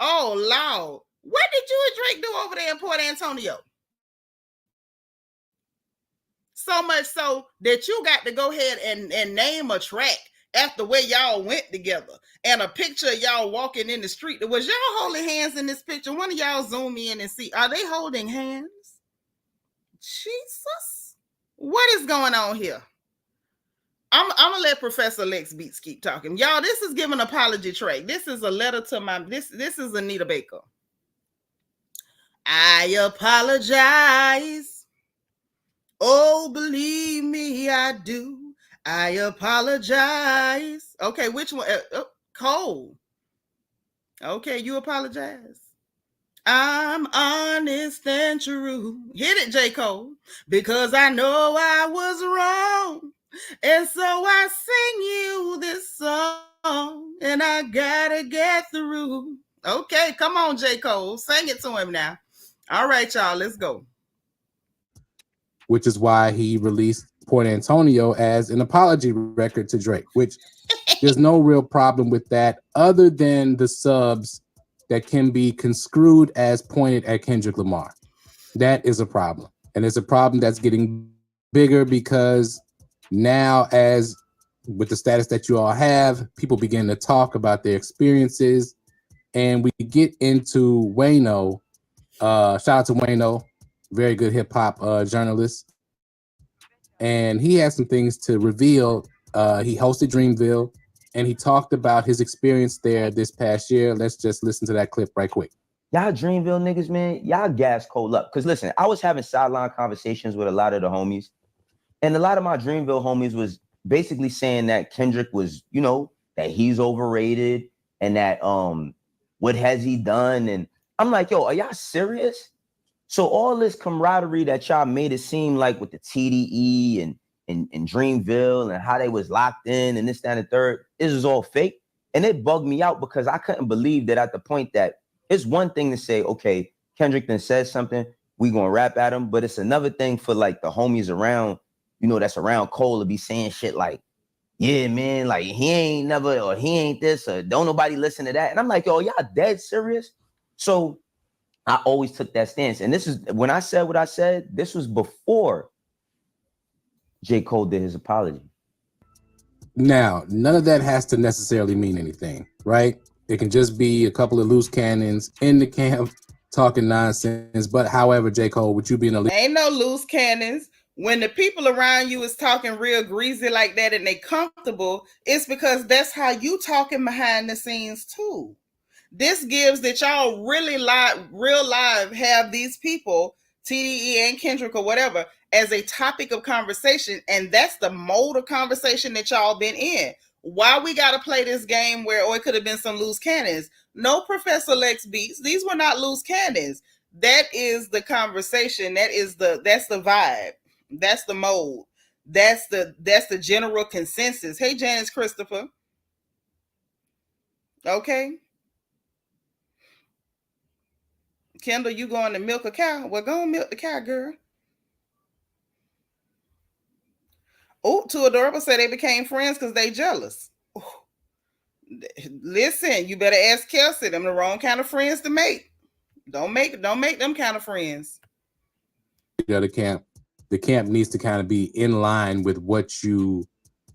Oh, Lord. What did you and Drake do over there in Port Antonio? So much so that you got to go ahead and name a track after where y'all went together. And a picture of y'all walking in the street. Was y'all holding hands in this picture? One of y'all zoom in and see. Are they holding hands? Jesus. What is going on here? I'm gonna let Professor Lex Beats keep talking. Y'all, this is giving apology track. This is a letter to my this is Anita Baker. I apologize. Oh, believe me, I do. I apologize. Okay, which one? Cole. Okay, you apologize. I'm honest and true. Hit it, J. Cole. Because I know I was wrong. And so I sing you this song. And I gotta get through. Okay, come on, J. Cole. Sing it to him now. All right, y'all, let's go. Which is why he released Port Antonio as an apology record to Drake, which there's no real problem with that other than the subs that can be construed as pointed at Kendrick Lamar. That is a problem. And it's a problem that's getting bigger because now, as with the status that you all have, people begin to talk about their experiences. And we get into Wayno. Shout out to Wayno, very good hip hop journalist. And he has some things to reveal. He hosted Dreamville. And he talked about his experience there this past year. Let's just listen to that clip right quick. Y'all Dreamville niggas, man, y'all gas Cole up. Because listen, I was having sideline conversations with a lot of the homies. And a lot of my Dreamville homies was basically saying that Kendrick was, that he's overrated and that what has he done? And I'm like, yo, are y'all serious? So all this camaraderie that y'all made it seem like with the TDE and Dreamville and how they was locked in and this, that, and the third, this is all fake. And it bugged me out because I couldn't believe that at the point that it's one thing to say, okay, Kendrick then says something, we gonna rap at him, but it's another thing for like the homies around, that's around Cole to be saying shit like, yeah, man, like he ain't never, or he ain't this, or don't nobody listen to that. And I'm like, yo, y'all dead serious? So I always took that stance. And this is, when I said what I said, this was before J. Cole did his apology. Now, none of that has to necessarily mean anything, right? It can just be a couple of loose cannons in the camp talking nonsense. But however, J. Cole, would you be in a ain't no loose cannons. when the people around you is talking real greasy like that and they comfortable, it's because that's how you talking behind the scenes too. This gives that y'all really live, real live, have these people, TDE and Kendrick or whatever, as a topic of conversation, and that's the mode of conversation that y'all been in. Why we got to play this game where, it could have been some loose cannons. No Professor Lex beats. These were not loose cannons. That is the conversation. That's the vibe. That's the mode. That's the general consensus. Hey, Janice Christopher. Okay. Kendall, you going to milk a cow? Well, go and milk the cow, girl. Oh, Too Adorable said they became friends because they jealous. Ooh. Listen, you better ask Kelsey. Them the wrong kind of friends to make. Don't make them kind of friends. The camp needs to kind of be in line with what you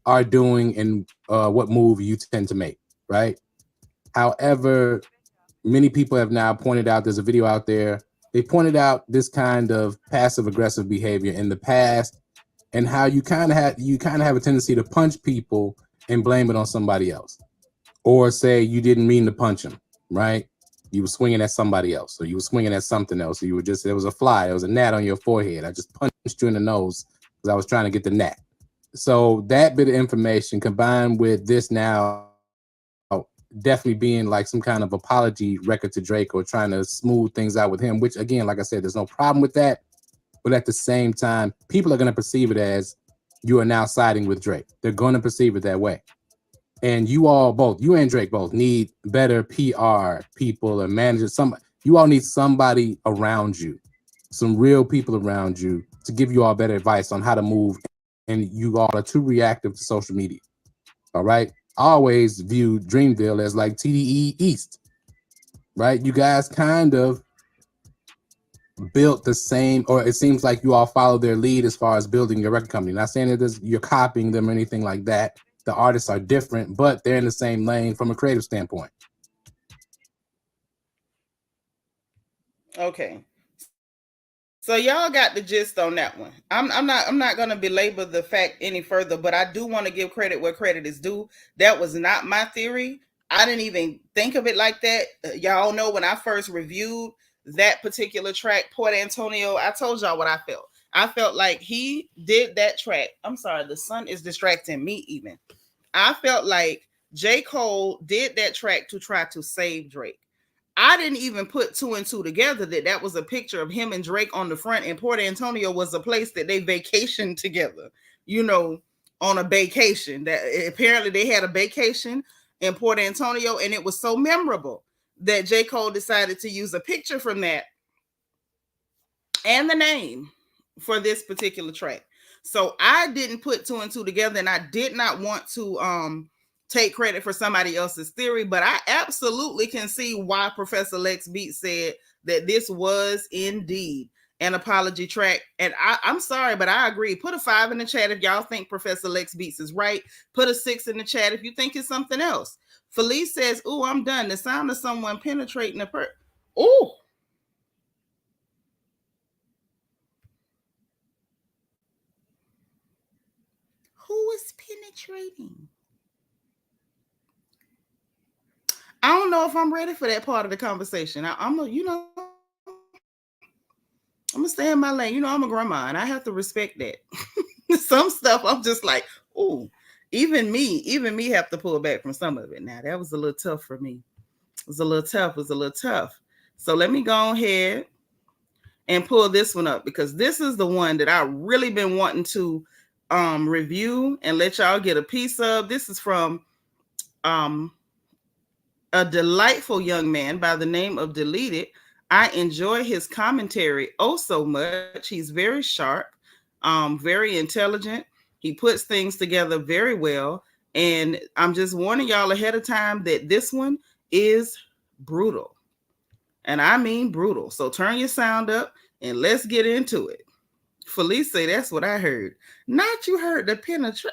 are doing and what move you tend to make, right? However, many people have now pointed out, there's a video out there, they pointed out this kind of passive aggressive behavior in the past and how you kind of have a tendency to punch people and blame it on somebody else, or say you didn't mean to punch them, right? You were swinging at somebody else, or you were swinging at something else, or you were just, there was a fly, there was a gnat on your forehead. I just punched you in the nose because I was trying to get the gnat. So that bit of information combined with this now definitely being like some kind of apology record to Drake or trying to smooth things out with him, which again, like I said, there's no problem with that. But at the same time, people are going to perceive it as you are now siding with Drake. They're going to perceive it that way. And you all both, you and Drake both, need better PR people and managers. You all need somebody around you, some real people around you to give you all better advice on how to move. And you all are too reactive to social media. All right. I always view Dreamville as like TDE East, right? You guys kind of built the same, or it seems like you all follow their lead as far as building your record company. Not saying that you're copying them or anything like that. The artists are different, but they're in the same lane from a creative standpoint. Okay. So y'all got the gist on that one. I'm not gonna belabor the fact any further, but I do want to give credit where credit is due. That was not my theory. I didn't even think of it like that. Y'all know when I first reviewed that particular track, Port Antonio, I told y'all what I felt. I felt like he did that track. I'm sorry, the sun is distracting me even. I felt like J. Cole did that track to try to save Drake. I didn't even put two and two together that was a picture of him and Drake on the front, and Port Antonio was a place that they vacationed together, on a vacation. That apparently they had a vacation in Port Antonio, and it was so memorable that J. Cole decided to use a picture from that and the name for this particular track. So I didn't put two and two together, and I did not want to take credit for somebody else's theory, but I absolutely can see why Professor Lex Beat said that this was indeed an apology track. And I'm sorry, but I agree. Put a 5 in the chat if y'all think Professor Lex Beats is right. Put a 6 in the chat if you think it's something else. Felice says, "Ooh, I'm done. The sound of someone penetrating a Ooh. Who is penetrating? I don't know if I'm ready for that part of the conversation. I'm gonna stay in my lane. I'm a grandma, and I have to respect that. Some stuff I'm just like, ooh, even me have to pull back from some of it. Now that was a little tough for me. It was a little tough. So let me go ahead and pull this one up, because this is the one that I really been wanting to review and let y'all get a piece of. This is from a delightful young man by the name of Deleted. I enjoy his commentary so much. He's very sharp, very intelligent. He puts things together very well. And I'm just warning y'all ahead of time that this one is brutal. And I mean brutal. So turn your sound up and let's get into it. Felice, that's what I heard. Not you heard the penetrate.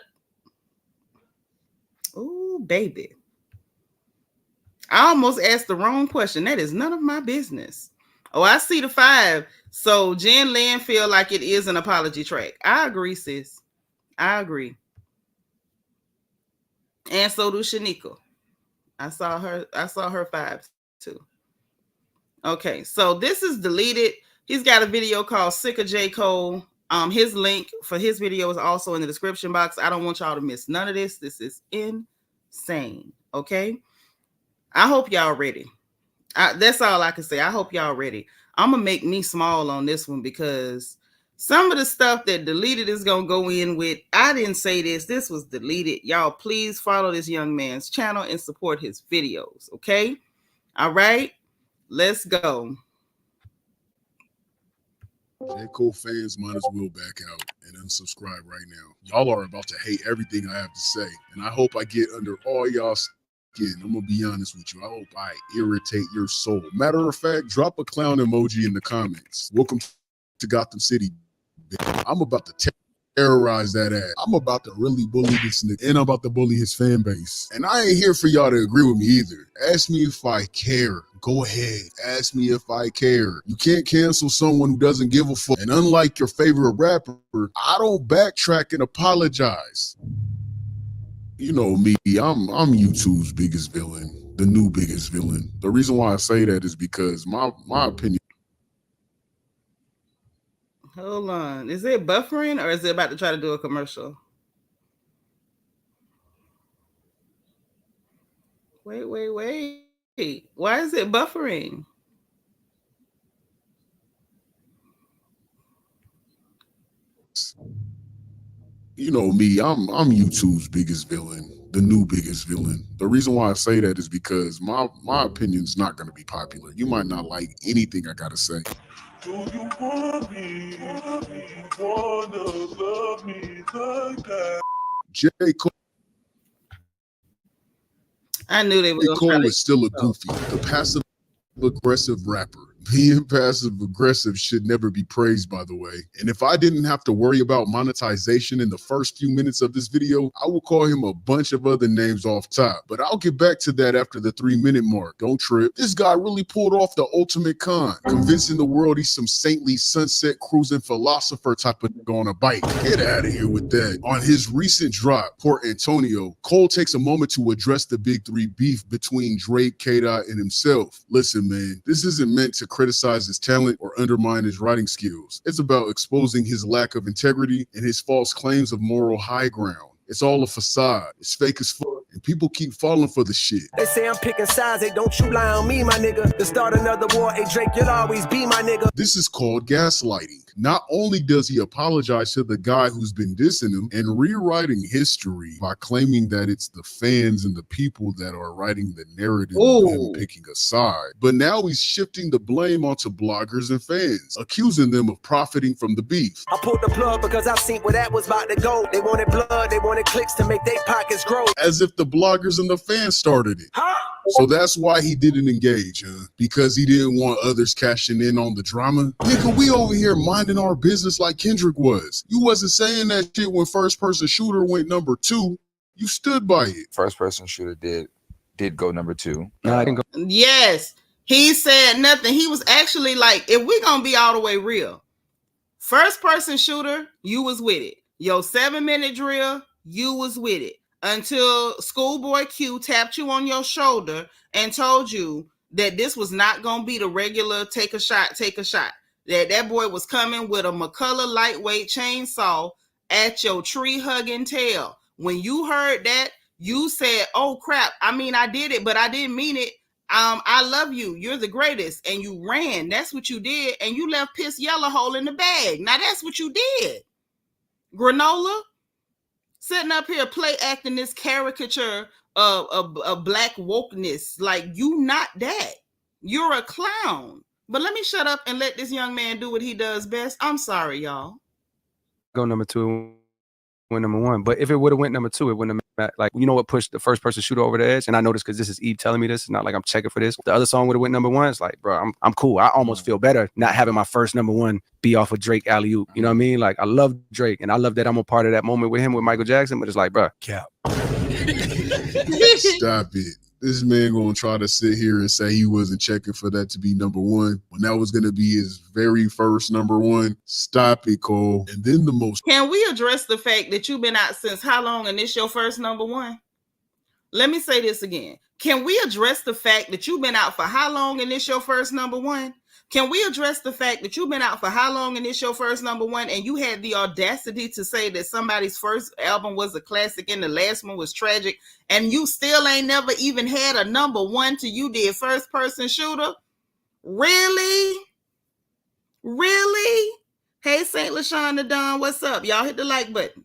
Oh, baby. I almost asked the wrong question. That is none of my business. Oh, I see the 5. So Jen Lynn feel like it is an apology track. I agree, sis. I agree. And so do Shanika. I saw her 5 too. Okay, so this is deleted. He's got a video called Sick of J. Cole. His link for his video is also in the description box. I don't want y'all to miss none of this. This is insane. Okay. I hope y'all ready. That's all I can say. I hope y'all ready. I'm gonna make me small on this one because some of the stuff that deleted is gonna go in with. I didn't say this. This was deleted. Y'all, please follow this young man's channel and support his videos. Okay. All right. Let's go. J. Cole fans might as well back out and unsubscribe right now. Y'all are about to hate everything I have to say, and I hope I get under all y'all skin. I'm gonna be honest with you. I hope I irritate your soul. Matter of fact, drop a clown emoji in the comments. Welcome to Gotham City. I'm about to terrorize that ass. I'm about to really bully this nigga, and I'm about to bully his fan base. And I ain't here for y'all to agree with me either. Ask me if I care. Go ahead. Ask me if I care. You can't cancel someone who doesn't give a fuck. And unlike your favorite rapper, I don't backtrack and apologize. You know me, I'm YouTube's biggest villain, the new biggest villain. The reason why I say that is because my opinion. Hold on. Is it buffering or is it about to try to do a commercial? Wait. Why is it buffering? You know me, I'm YouTube's biggest villain, the new biggest villain. The reason why I say that is because my opinion's not going to be popular. You might not like anything I got to say. Do you want me? Wanna love me like that? J. Cole. I knew they were J. Cole is still a goofy, the passive aggressive rapper. Being passive aggressive should never be praised, by the way. And if I didn't have to worry about monetization in the first few minutes of this video, I would call him a bunch of other names off top. But I'll get back to that after the 3-minute mark. Don't trip. This guy really pulled off the ultimate con, convincing the world he's some saintly sunset cruising philosopher type of nigga on a bike. Get out of here with that. On his recent drop, Port Antonio, Cole takes a moment to address the big 3 beef between Drake, K-Dot, and himself. Listen, man, this isn't meant to criticize his talent or undermine his writing skills. It's about exposing his lack of integrity and his false claims of moral high ground. It's all a facade. It's fake as fuck, and people keep falling for the shit. They say I'm picking sides, they don't you lie on me, my nigga. To start another war, hey Drake, you'll always be my nigga. This is called gaslighting. Not only does he apologize to the guy who's been dissing him and rewriting history by claiming that it's the fans and the people that are writing the narrative of him picking a side, but now he's shifting the blame onto bloggers and fans, accusing them of profiting from the beef. I pulled the plug because I seen where that was about to go. They wanted blood, they wanted clicks to make their pockets grow. As if the bloggers and the fans started it. Huh? So that's why he didn't engage, huh? Because he didn't want others cashing in on the drama? Nigga, we over here minding our business like Kendrick was. You wasn't saying that shit when First Person Shooter went number 2. You stood by it. First Person Shooter did go number 2. No, I didn't go. Yes. He said nothing. He was actually like, if we gonna be all the way real, First Person Shooter, you was with it. Yo, 7-minute drill, you was with it. Until Schoolboy Q tapped you on your shoulder and told you that this was not going to be the regular take a shot. That boy was coming with a McCullough lightweight chainsaw at your tree-hugging tail. When you heard that, you said, oh, crap. I mean, I did it, but I didn't mean it. I love you. You're the greatest. And you ran. That's what you did. And you left Piss Yellow Hole in the bag. Now, that's what you did. Granola. Sitting up here play acting this caricature of black wokeness. Like, you not that. You're a clown. But let me shut up and let this young man do what he does best. I'm sorry, y'all. Go number 2, went number 1. But if it would have went number 2, it wouldn't have, like, you know what pushed the First Person Shooter over the edge? And I know this because this is Eve telling me this. It's not like I'm checking for this. The other song would have went number 1. It's like, bro, I'm cool. I almost feel better not having my first number 1 be off of Drake alley-oop. You know what I mean? Like, I love Drake, and I love that I'm a part of that moment with him with Michael Jackson. But it's like, bro, Cap. Stop it. This man gonna try to sit here and say he wasn't checking for that to be number one when that was gonna be his very first number one. Stop it, Cole. And then the most. Can we address the fact that you've been out since how long and this your first number one? Let me say this again. Can we address the fact that you've been out for how long and this your first number one? Can we address the fact that you've been out for how long and this your first number one, and you had the audacity to say that somebody's first album was a classic and the last one was tragic, and you still ain't never even had a number one till you did First Person Shooter? Really? Really? Hey, St. LaShawna Dawn, what's up? Y'all hit the like button.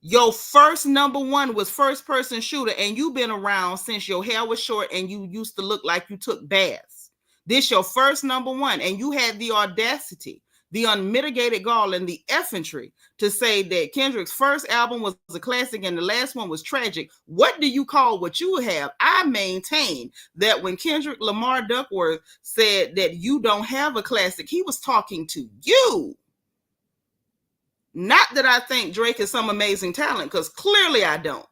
Your first number one was First Person Shooter, and you've been around since your hair was short and you used to look like you took baths. This your first number one, and you had the audacity, the unmitigated gall, and the effrontery to say that Kendrick's first album was a classic and the last one was tragic. What do you call what you have? I maintain that when Kendrick Lamar Duckworth said that you don't have a classic, he was talking to you. Not that I think Drake is some amazing talent, because clearly I don't.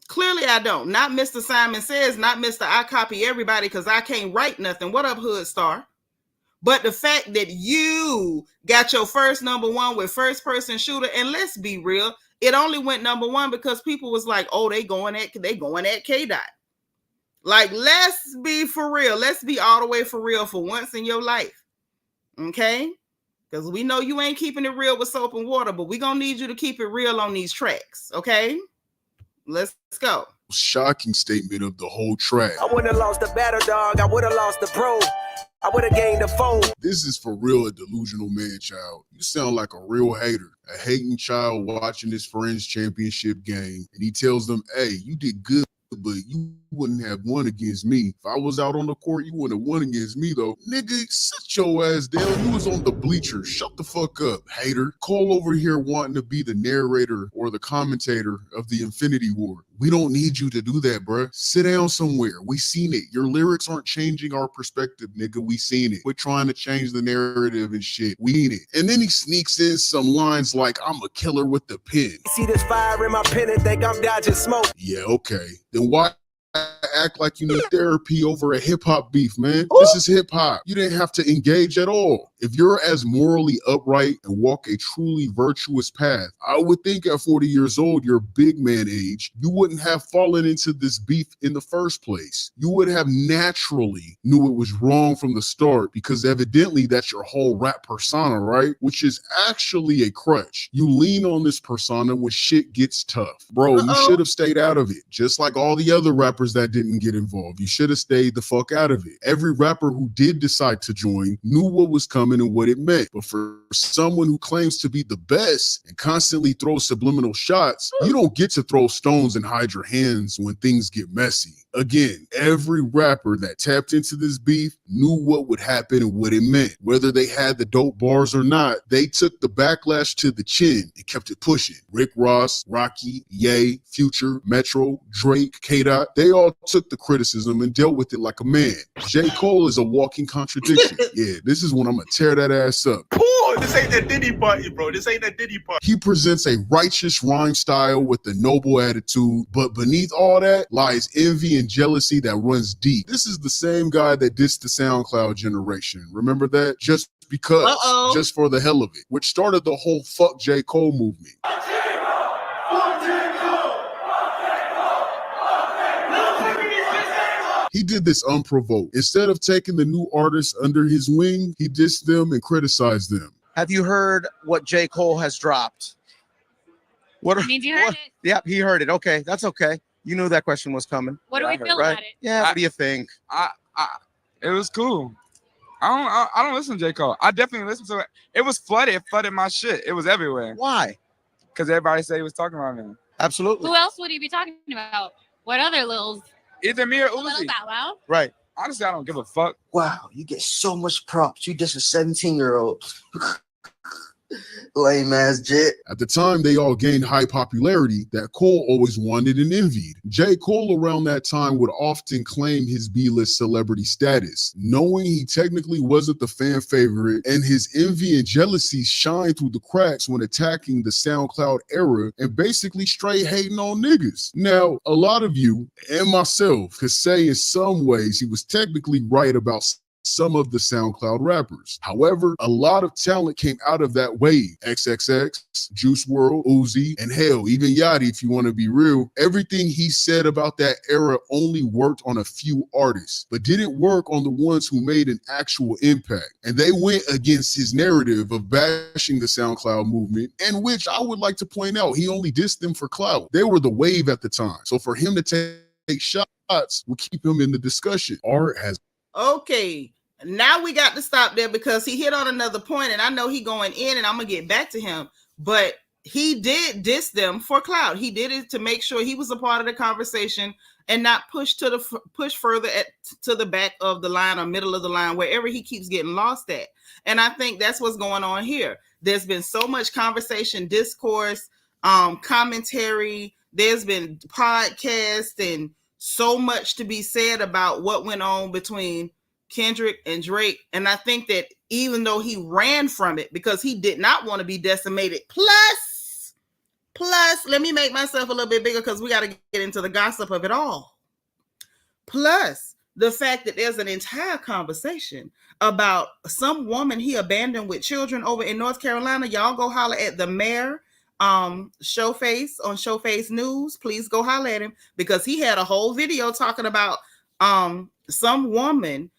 Clearly I don't. Not Mr. Simon Says, not Mr. I Copy Everybody because I can't write nothing. What up, Hood Star? But the fact that you got your first number one with First Person Shooter, and let's be real, it only went number one because people was like, oh, they going at K-Dot. Like, let's be for real. Let's be all the way for real for once in your life. Okay? Because we know you ain't keeping it real with soap and water, but we're going to need you to keep it real on these tracks. Okay? Let's go. Shocking statement of the whole track. I would have lost the battle dog. I would have lost the pro. I would have gained the phone. This is for real a delusional man child. You sound like a real hater, a hating child watching his friend's championship game, and he tells them, hey, you did good, but you wouldn't have won against me. If I was out on the court, you wouldn't have won against me, though. Nigga, sit your ass down. You was on the bleachers. Shut the fuck up, hater. Cole over here wanting to be the narrator or the commentator of the Infinity War. We don't need you to do that, bruh. Sit down somewhere. We seen it. Your lyrics aren't changing our perspective, nigga. We seen it. We're trying to change the narrative and shit. We need it. And then he sneaks in some lines like, I'm a killer with the pen. See this fire in my pen and think I'm dodging smoke. Yeah, okay. Then why act like you need therapy over a hip-hop beef, man? Ooh. This is hip-hop. You didn't have to engage at all. If you're as morally upright and walk a truly virtuous path, I would think at 40 years old, your big man age, you wouldn't have fallen into this beef in the first place. You would have naturally knew it was wrong from the start, because evidently that's your whole rap persona, right? Which is actually a crutch. You lean on this persona when shit gets tough. Bro, you should have stayed out of it, just like all the other rappers that didn't get involved. You should have stayed the fuck out of it. Every rapper who did decide to join knew what was coming and what it meant. But for someone who claims to be the best and constantly throws subliminal shots, you don't get to throw stones and hide your hands when things get messy. Again, every rapper that tapped into this beef knew what would happen and what it meant. Whether they had the dope bars or not, they took the backlash to the chin and kept it pushing. Rick Ross, Rocky, Ye, Future, Metro, Drake, K-Dot, they all took the criticism and dealt with it like a man. J. Cole is a walking contradiction. Yeah, this is when I'm gonna tear that ass up. This ain't that Diddy party, bro. This ain't that Diddy party. He presents a righteous rhyme style with a noble attitude, but beneath all that lies envy and jealousy that runs deep. This is the same guy that dissed the SoundCloud generation. Remember that? Just because, just for the hell of it, which started the whole fuck J. Cole movement. He did this unprovoked. Instead of taking the new artists under his wing, he dissed them and criticized them. Have you heard what J. Cole has dropped? What? Means you heard it. Yeah, he heard it. Okay, that's okay. You knew that question was coming. What do we feel about it? Yeah, what do you think? It was cool. I don't listen to J. Cole. I definitely listen to it. It was flooded. It flooded my shit. It was everywhere. Why? Because everybody said he was talking about me. Absolutely. Who else would he be talking about? What other Lils? Either me or Uzi. Bow Wow? Right. Honestly, I don't give a fuck. Wow, you get so much props. You just a 17-year-old. Lame ass Jet. At the time, they all gained high popularity that Cole always wanted and envied. J. Cole around that time would often claim his B-list celebrity status, knowing he technically wasn't the fan favorite, and his envy and jealousy shined through the cracks when attacking the SoundCloud era and basically straight hating on niggas. Now, a lot of you and myself could say in some ways he was technically right about some of the SoundCloud rappers. However, a lot of talent came out of that wave. XXX, Juice WRLD, Uzi, and hell, even Yachty, if you want to be real. Everything he said about that era only worked on a few artists, but didn't work on the ones who made an actual impact. And they went against his narrative of bashing the SoundCloud movement, in which I would like to point out, he only dissed them for clout. They were the wave at the time. So for him to take shots will keep him in the discussion. Art has Okay, now we got to stop there because he hit on another point, and I know he going in, and I'm gonna get back to him. But he did diss them for clout. He did it to make sure he was a part of the conversation and not push further to the back of the line or middle of the line, wherever he keeps getting lost at. And I think that's what's going on here. There's been so much conversation, discourse, commentary. There's been podcasts and so much to be said about what went on between Kendrick and Drake. And I think that even though he ran from it because he did not want to be decimated, plus, let me make myself a little bit bigger because we got to get into the gossip of it all. Plus, the fact that there's an entire conversation about some woman he abandoned with children over in North Carolina. Y'all go holler at the mayor, Showface on Showface News. Please go holler at him because he had a whole video talking about some woman,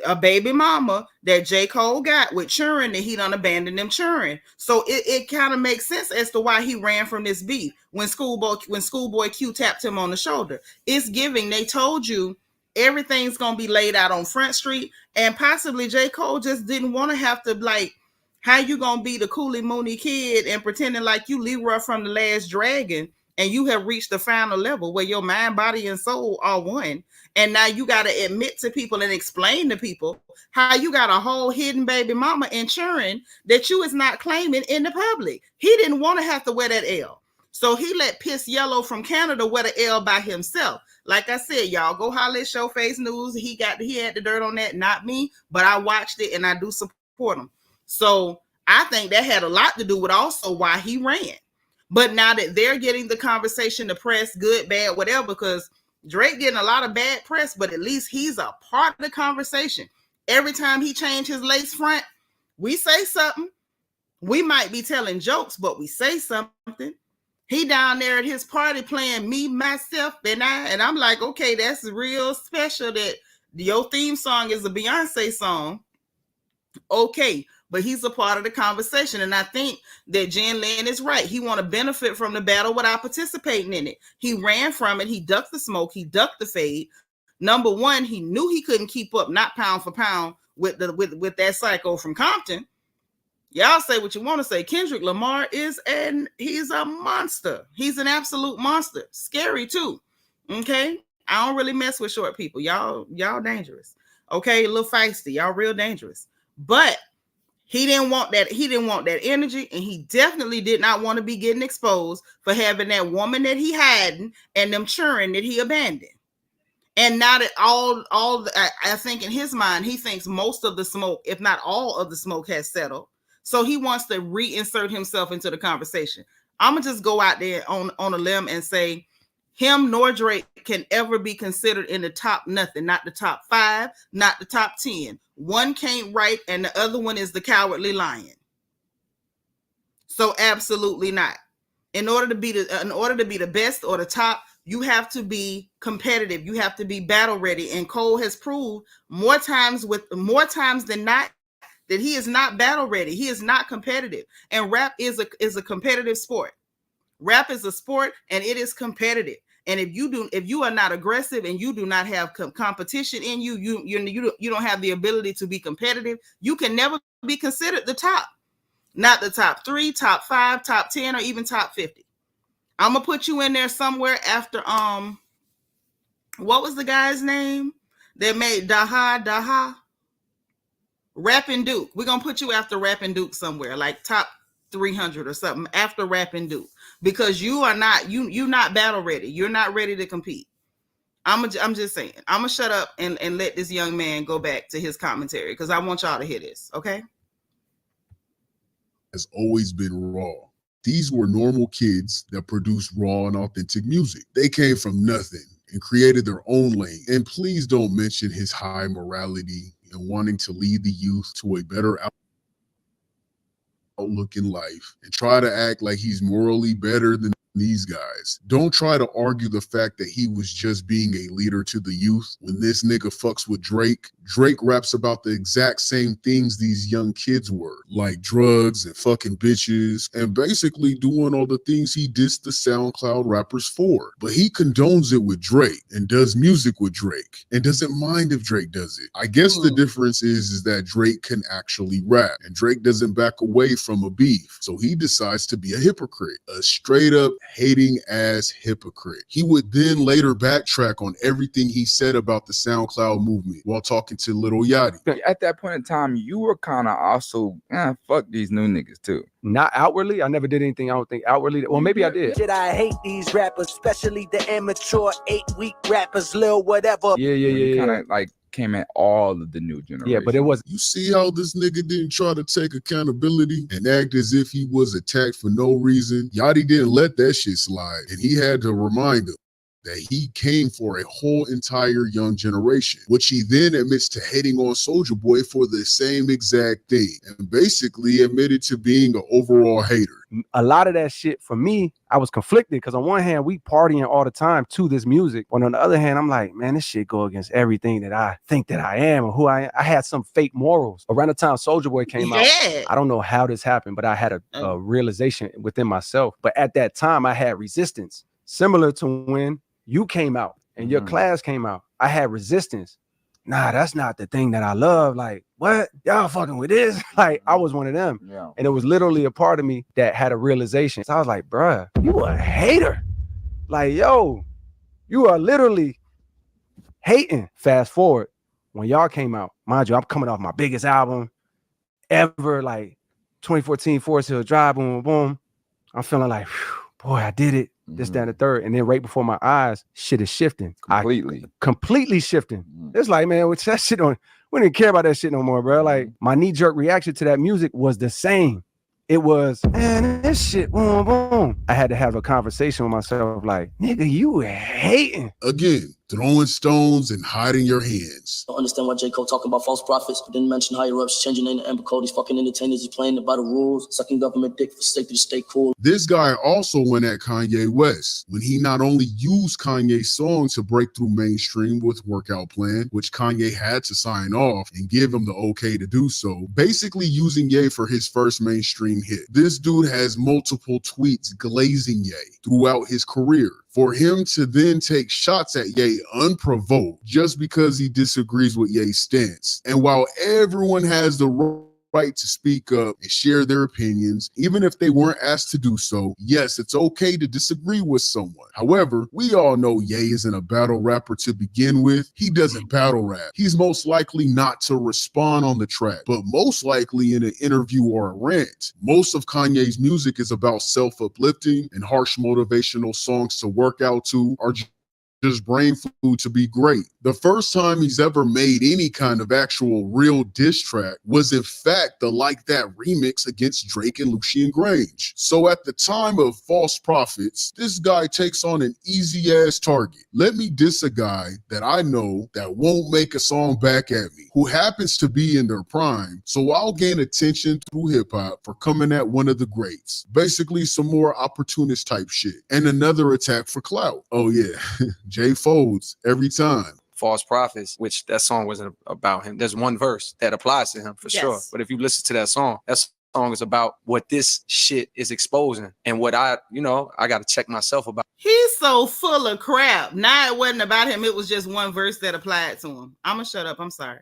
a baby mama that J. Cole got with children, and he done abandoned them children. So it kind of makes sense as to why he ran from this beef when Schoolboy Q tapped him on the shoulder. It's giving. They told you everything's gonna be laid out on Front Street, and possibly J. Cole just didn't want to have to, like, how you gonna be the Cooley Mooney kid and pretending like you Leroy from The Last Dragon and you have reached the final level where your mind, body, and soul are one. And now you got to admit to people and explain to people how you got a whole hidden baby mama and children that you is not claiming in the public. He didn't want to have to wear that L. So he let Piss Yellow from Canada wear the L by himself. Like I said, y'all go holler at Showface News. He had the dirt on that, not me, but I watched it and I do support him. So I think that had a lot to do with also why he ran. But now that they're getting the conversation, the press, good, bad, whatever, because Drake getting a lot of bad press, but at least he's a part of the conversation. Every time he changed his lace front, we say something. We might be telling jokes, but we say something. He down there at his party playing Me, Myself, and I, and I'm like, okay, that's real special that your theme song is a Beyonce song. Okay, but he's a part of the conversation. And I think that Jen Lynn is right. He want to benefit from the battle without participating in it. He ran from it. He ducked the smoke. He ducked the fade. Number one, he knew he couldn't keep up, not pound for pound, with that psycho from Compton. Y'all say what you want to say. Kendrick Lamar he's a monster. He's an absolute monster. Scary too. Okay. I don't really mess with short people. Y'all dangerous. Okay. A little feisty. Y'all real dangerous. But he didn't want that. He didn't want that energy. And he definitely did not want to be getting exposed for having that woman that he had and them children that he abandoned. And now that I think in his mind, he thinks most of the smoke, if not all of the smoke, has settled. So he wants to reinsert himself into the conversation. I'm going to just go out there on a limb and say him nor Drake can ever be considered in the top nothing, not the top 5, not the top 10. One can't write and the other one is the cowardly lion. So absolutely not. In order to be the best or the top, you have to be competitive. You have to be battle ready. And Cole has proved more times than not that he is not battle ready. He is not competitive. And rap is a competitive sport. Rap is a sport and it is competitive. And if you are not aggressive and you do not have competition in you, you don't have the ability to be competitive, you can never be considered the top. Not the top 3, top 5, top 10, or even top 50. I'm gonna put you in there somewhere after what was the guy's name that made Daha? Rapping Duke. We're gonna put you after Rapping Duke somewhere, like top 300 or something after rapping Duke, because you are not you not battle ready. You're not ready to compete. I'm just saying. I'm gonna shut up and let this young man go back to his commentary, because I want y'all to hear this. Okay. Has always been raw. These were normal kids that produced raw and authentic music. They came from nothing and created their own lane. And please don't mention his high morality and wanting to lead the youth to a better outlook in life and try to act like he's morally better than these guys. Don't try to argue the fact that he was just being a leader to the youth. When this nigga fucks with Drake, Drake raps about the exact same things these young kids were, like drugs and fucking bitches, and basically doing all the things he dissed the SoundCloud rappers for. But he condones it with Drake and does music with Drake and doesn't mind if Drake does it. I guess the difference is that Drake can actually rap and Drake doesn't back away from a beef. So he decides to be a hypocrite, a straight up hating ass hypocrite. He would then later backtrack on everything he said about the SoundCloud movement while talking to Lil Yachty. At that point in time, you were kind of also, fuck these new niggas too. Not outwardly. I never did anything, I don't think, outwardly. Well, maybe I did. Shit, I hate these rappers, especially the immature 8-week rappers, Lil whatever. Yeah. Kind of like came at all of the new generation. Yeah, but it was. You see how this nigga didn't try to take accountability and act as if he was attacked for no reason? Yachty didn't let that shit slide, and he had to remind him that he came for a whole entire young generation, which he then admits to hating on Soulja Boy for the same exact thing, and basically admitted to being an overall hater. A lot of that shit for me, I was conflicted, because on one hand, we partying all the time to this music, but on the other hand, I'm like, man, this shit go against everything that I think that I am or who I am. I had some fake morals. Around the time Soulja Boy came out, I don't know how this happened, but I had a realization within myself. But at that time, I had resistance, similar to when you came out and your class came out. I had resistance. Nah, that's not the thing that I love. Like, what? Y'all fucking with this? Like, I was one of them. Yeah. And it was literally a part of me that had a realization. So I was like, bruh, you a hater. Like, yo, you are literally hating. Fast forward, when y'all came out, mind you, I'm coming off my biggest album ever, like 2014 Forest Hill Drive, boom, boom, boom. I'm feeling like, boy, I did it. This, that, and the third. And then right before my eyes, shit is shifting. Completely shifting. It's like, man, which that shit we didn't care about that shit no more, bro. Like, my knee-jerk reaction to that music was the same. It was, man, this shit, boom, boom. I had to have a conversation with myself, like, nigga, you hating. Again, throwing stones and hiding your hands. Don't understand why J. Cole talking about false prophets, but didn't mention higher ups, changing name to Amber Cody's fucking entertainers. He's playing by the rules, sucking government dick for sake to stay cool. This guy also went at Kanye West when he not only used Kanye's song to break through mainstream with Workout Plan, which Kanye had to sign off and give him the okay to do so, basically using Ye for his first mainstream hit. This dude has multiple tweets glazing Ye throughout his career. For him to then take shots at Ye unprovoked just because he disagrees with Ye's stance. And while everyone has the right to speak up and share their opinions, even if they weren't asked to do so, yes, it's okay to disagree with someone. However, we all know Ye isn't a battle rapper to begin with. He doesn't battle rap. He's most likely not to respond on the track, but most likely in an interview or a rant. Most of Kanye's music is about self-uplifting, and harsh motivational songs to work out to are just brain food to be great. The first time he's ever made any kind of actual real diss track was in fact the Like That remix against Drake and Lucian Grange. So at the time of False Prophets, this guy takes on an easy ass target. Let me diss a guy that I know that won't make a song back at me, who happens to be in their prime, so I'll gain attention through hip hop for coming at one of the greats. Basically some more opportunist type shit. And another attack for clout. Oh yeah. Jay folds every time. False Prophets, which that song wasn't about him. There's one verse that applies to him for sure. But if you listen to that song is about what this shit is exposing and what I got to check myself about. He's so full of crap. Nah, it wasn't about him. It was just one verse that applied to him. I'm gonna shut up. I'm sorry.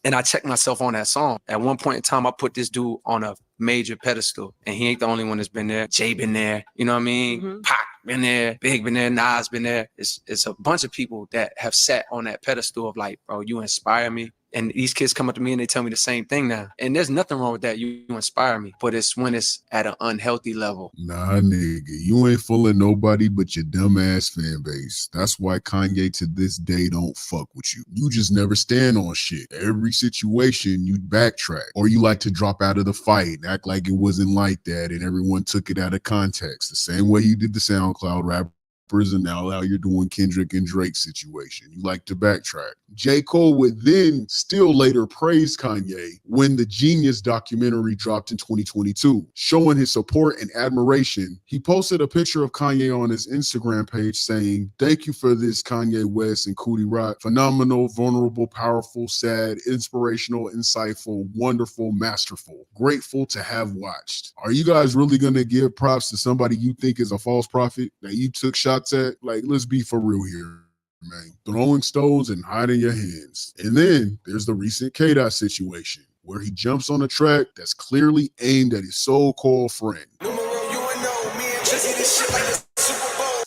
And I checked myself on that song. At one point in time, I put this dude on a major pedestal, and he ain't the only one that's been there. Jay been there, you know what I mean? Pac been there, Big been there, Nas been there. It's a bunch of people that have sat on that pedestal of like, bro, you inspire me. And these kids come up to me and they tell me the same thing now. And there's nothing wrong with that. You inspire me, but it's when it's at an unhealthy level. Nah, nigga, you ain't fooling nobody but your dumbass fan base. That's why Kanye to this day don't fuck with you. You just never stand on shit. Every situation you backtrack, or you like to drop out of the fight and act like it wasn't like that and everyone took it out of context. The same way you did the SoundCloud rapper. And now how you're doing Kendrick and Drake situation. You like to backtrack. J. Cole would then still later praise Kanye when the Genius documentary dropped in 2022, showing his support and admiration. He posted a picture of Kanye on his Instagram page saying, "Thank you for this, Kanye West and Cootie Rock. Phenomenal, vulnerable, powerful, sad, inspirational, insightful, wonderful, masterful. Grateful to have watched." Are you guys really going to give props to somebody you think is a false prophet that you took shots at? Like, let's be for real here, man. Throwing stones and hiding your hands. And then there's the recent K-Dot situation where he jumps on a track that's clearly aimed at his so-called friend.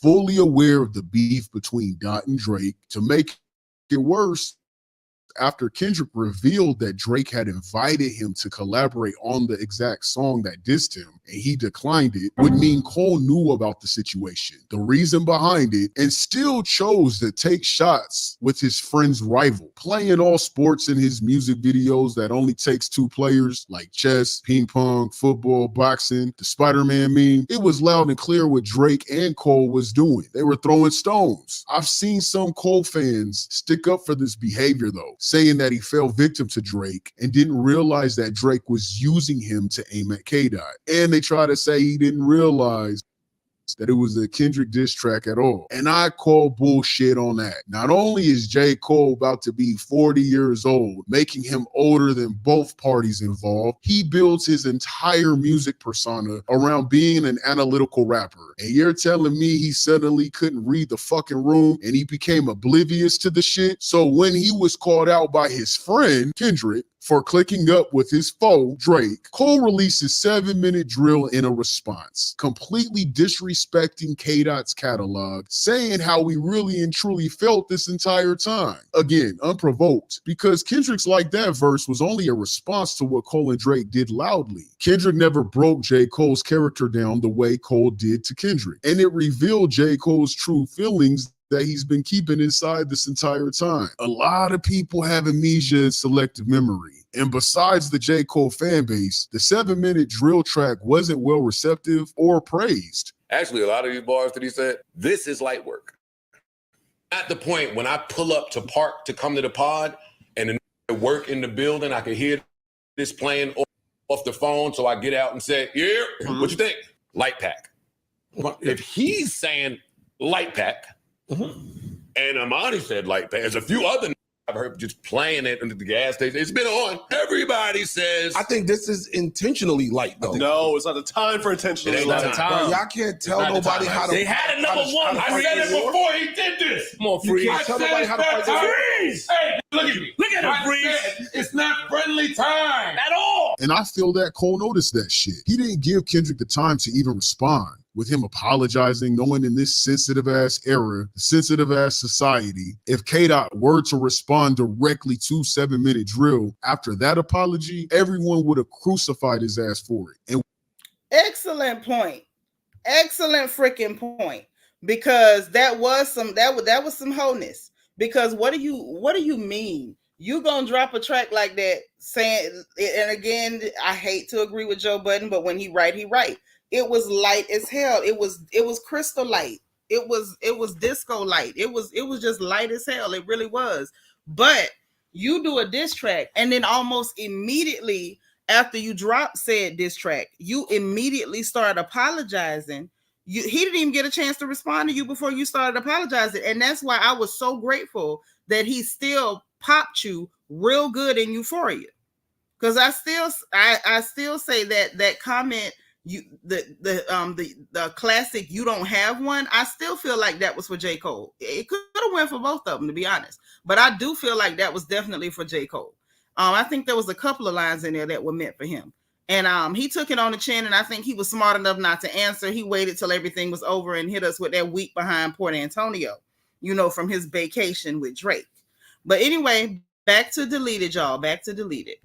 Fully aware of the beef between Dot and Drake. To make it worse, after Kendrick revealed that Drake had invited him to collaborate on the exact song that dissed him, and he declined it, would mean Cole knew about the situation, the reason behind it, and still chose to take shots with his friend's rival, playing all sports in his music videos that only takes two players, like chess, ping pong, football, boxing, the Spider-Man meme. It was loud and clear what Drake and Cole was doing. They were throwing stones. I've seen some Cole fans stick up for this behavior though, saying that he fell victim to Drake and didn't realize that Drake was using him to aim at K-Dot. And they try to say he didn't realize that it was a Kendrick diss track at all. And I call bullshit on that. Not only is J. Cole about to be 40 years old, making him older than both parties involved, he builds his entire music persona around being an analytical rapper. And you're telling me he suddenly couldn't read the fucking room and he became oblivious to the shit? So when he was called out by his friend, Kendrick, for clicking up with his foe, Drake, Cole released his 7-minute drill in a response, completely disrespecting K-Dot's catalog, saying how we really and truly felt this entire time. Again, unprovoked, because Kendrick's Like That verse was only a response to what Cole and Drake did loudly. Kendrick never broke J. Cole's character down the way Cole did to Kendrick, and it revealed J. Cole's true feelings that he's been keeping inside this entire time. A lot of people have amnesia and selective memory. And besides the J. Cole fan base, the 7-minute drill track wasn't well receptive or praised. Actually, a lot of these bars that he said, this is light work. At the point when I pull up to park to come to the pod and the work in the building, I can hear this playing off the phone. So I get out and say, yeah, what you think? Light pack. If he's saying light pack, and Amani said light pack, there's a few other I've heard just playing it at the gas station. It's been on. Everybody says. I think this is intentionally light, though. No, it's not the time for intentionally It ain't light. not the time. Bro, y'all can't tell nobody how to. They had a number one. I said it before he did this. Come on, Freeze. You can't tell nobody how to fight Freeze. Hey, look at me. Look at him, Freeze. It's not friendly time at all. And I feel that Cole noticed that shit. He didn't give Kendrick the time to even respond. With him apologizing, knowing in this sensitive-ass era, sensitive-ass society, if K-Dot were to respond directly to 7-minute drill after that apology, everyone would have crucified his ass for it. And excellent point. Excellent freaking point. Because that was some wholeness. Because what do you mean? You gonna drop a track like that saying, and again, I hate to agree with Joe Budden, but when he right. It was light as hell. It was crystal light. It was disco light. It was just light as hell. It really was. But you do a diss track, and then almost immediately after you drop said diss track, you immediately start apologizing. He didn't even get a chance to respond to you before you started apologizing. And that's why I was so grateful that he still popped you real good in Euphoria. Because I still say that comment, the classic "You Don't Have One," I still feel like that was for J. Cole. It could have went for both of them, to be honest, but I do feel like that was definitely for J. Cole. I think there was a couple of lines in there that were meant for him, and he took it on the chin, and I think he was smart enough not to answer. He waited till everything was over and hit us with that week behind Port Antonio, from his vacation with Drake. But anyway, Back to deleted, y'all. Back to deleted.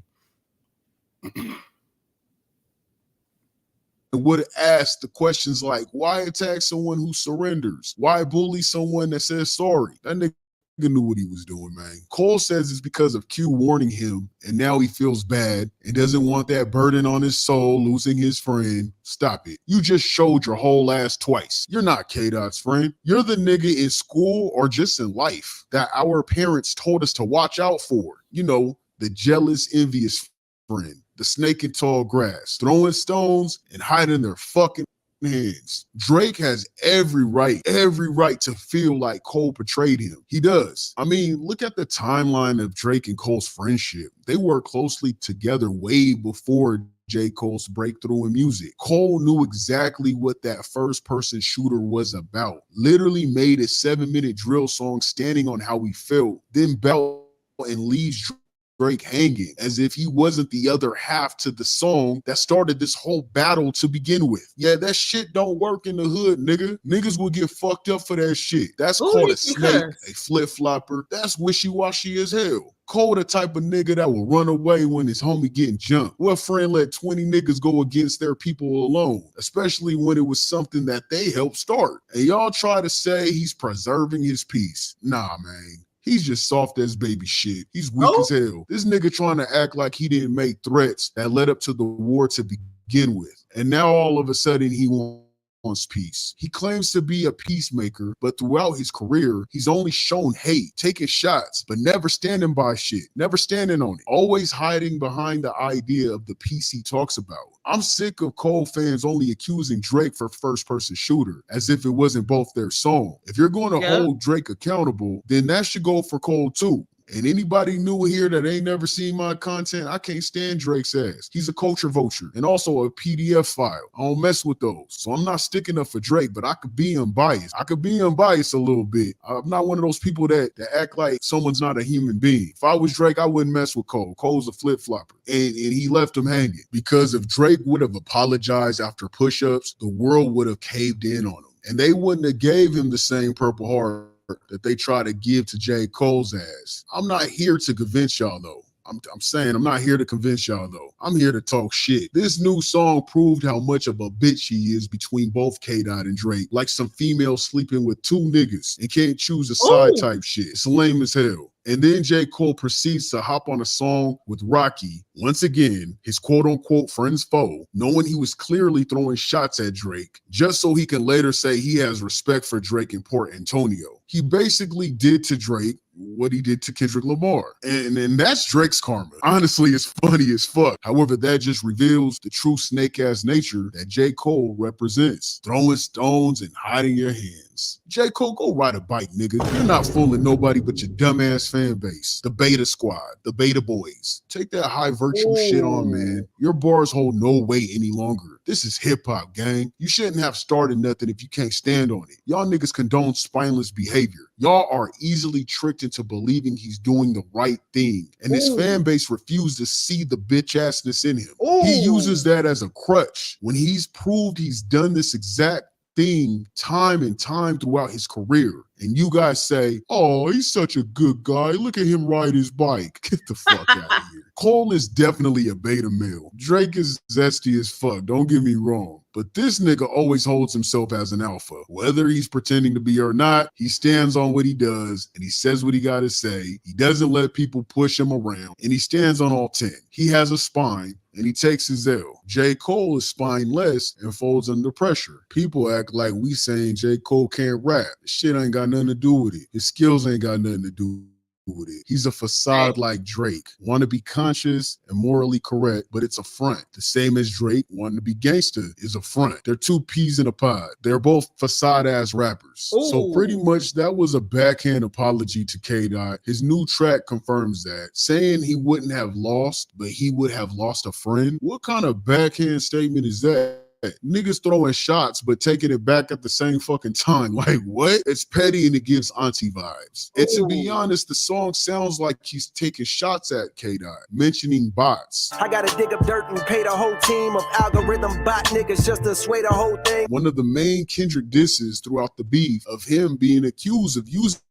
Would ask the questions like, why attack someone who surrenders? Why bully someone that says sorry? That nigga knew what he was doing, man. Cole says it's because of Q warning him, and now he feels bad and doesn't want that burden on his soul, losing his friend. Stop it. You just showed your whole ass twice. You're not K-Dot's friend. You're the nigga in school or just in life that our parents told us to watch out for. You know, the jealous, envious friend. The snake in tall grass, throwing stones and hiding their fucking hands. Drake has every right to feel like Cole betrayed him. He does. I mean, look at the timeline of Drake and Cole's friendship. They worked closely together way before J. Cole's breakthrough in music. Cole knew exactly what that first-person shooter was about. Literally made a 7-minute drill song standing on how he felt, then belt and leaves Drake hanging as if he wasn't the other half to the song that started this whole battle to begin with. Yeah, that shit don't work in the hood, nigga. Niggas will get fucked up for that shit. That's called a snake, a flip-flopper. That's wishy-washy as hell. Cole the type of nigga that will run away when his homie getting jumped. What friend let 20 niggas go against their people alone, especially when it was something that they helped start? And y'all try to say he's preserving his peace. Nah, man. He's just soft as baby shit. He's weak as hell. This nigga trying to act like he didn't make threats that led up to the war to begin with. And now all of a sudden he wants peace. He claims to be a peacemaker, but throughout his career, he's only shown hate, taking shots, but never standing by shit, never standing on it, always hiding behind the idea of the peace he talks about. I'm sick of Cole fans only accusing Drake for first-person shooter, as if it wasn't both their song. If you're going to hold Drake accountable, then that should go for Cole too. And anybody new here that ain't never seen my content, I can't stand Drake's ass. He's a culture vulture and also a PDF file. I don't mess with those. So I'm not sticking up for Drake, but I could be unbiased. I could be unbiased a little bit. I'm not one of those people that act like someone's not a human being. If I was Drake, I wouldn't mess with Cole. Cole's a flip-flopper. And he left him hanging. Because if Drake would have apologized after push-ups, the world would have caved in on him. And they wouldn't have gave him the same Purple Heart that they try to give to J. Cole's ass. I'm not here to convince y'all though. I'm saying I'm not here to convince y'all though. I'm here to talk shit. This new song proved how much of a bitch he is between both K-Dot and Drake. Like some female sleeping with two niggas and can't choose a side type shit. It's lame as hell. And then J. Cole proceeds to hop on a song with Rocky, once again, his quote-unquote friend's foe, knowing he was clearly throwing shots at Drake, just so he can later say he has respect for Drake in Port Antonio. He basically did to Drake what he did to Kendrick Lamar. And that's Drake's karma. Honestly, it's funny as fuck. However, that just reveals the true snake-ass nature that J. Cole represents. Throwing stones and hiding your hands. J. Cole, go ride a bike, nigga. You're not fooling nobody but your dumbass fan base. The Beta Squad, the Beta Boys. Take that high virtue shit on, man. Your bars hold no weight any longer. This is hip-hop, gang. You shouldn't have started nothing if you can't stand on it. Y'all niggas condone spineless behavior. Y'all are easily tricked into believing he's doing the right thing. And his fan base refused to see the bitch-assness in him. He uses that as a crutch when he's proved he's done this exact thing time and time throughout his career. And you guys say, oh, he's such a good guy. Look at him ride his bike. Get the fuck out of here. Cole is definitely a beta male. Drake is zesty as fuck, don't get me wrong. But this nigga always holds himself as an alpha. Whether he's pretending to be or not, he stands on what he does and he says what he gotta say. He doesn't let people push him around and he stands on all 10. He has a spine and he takes his L. J. Cole is spineless and folds under pressure. People act like we saying J. Cole can't rap. Shit ain't got nothing to do with it. His skills ain't got nothing to do with it. He's a facade like Drake. Want to be conscious and morally correct, but it's a front. The same as Drake wanting to be gangster is a front. They're two peas in a pod. They're both facade-ass rappers. So pretty much that was a backhand apology to K-Dot. His new track confirms that. Saying he wouldn't have lost, but he would have lost a friend. What kind of backhand statement is that? Niggas throwing shots but taking it back at the same fucking time. Like, what? It's petty and it gives auntie vibes. And to be honest, the song sounds like he's taking shots at K-Dot, mentioning bots. I gotta dig up dirt and pay the whole team of algorithm bot niggas just to sway the whole thing. One of the main Kendrick disses throughout the beef of him being accused of using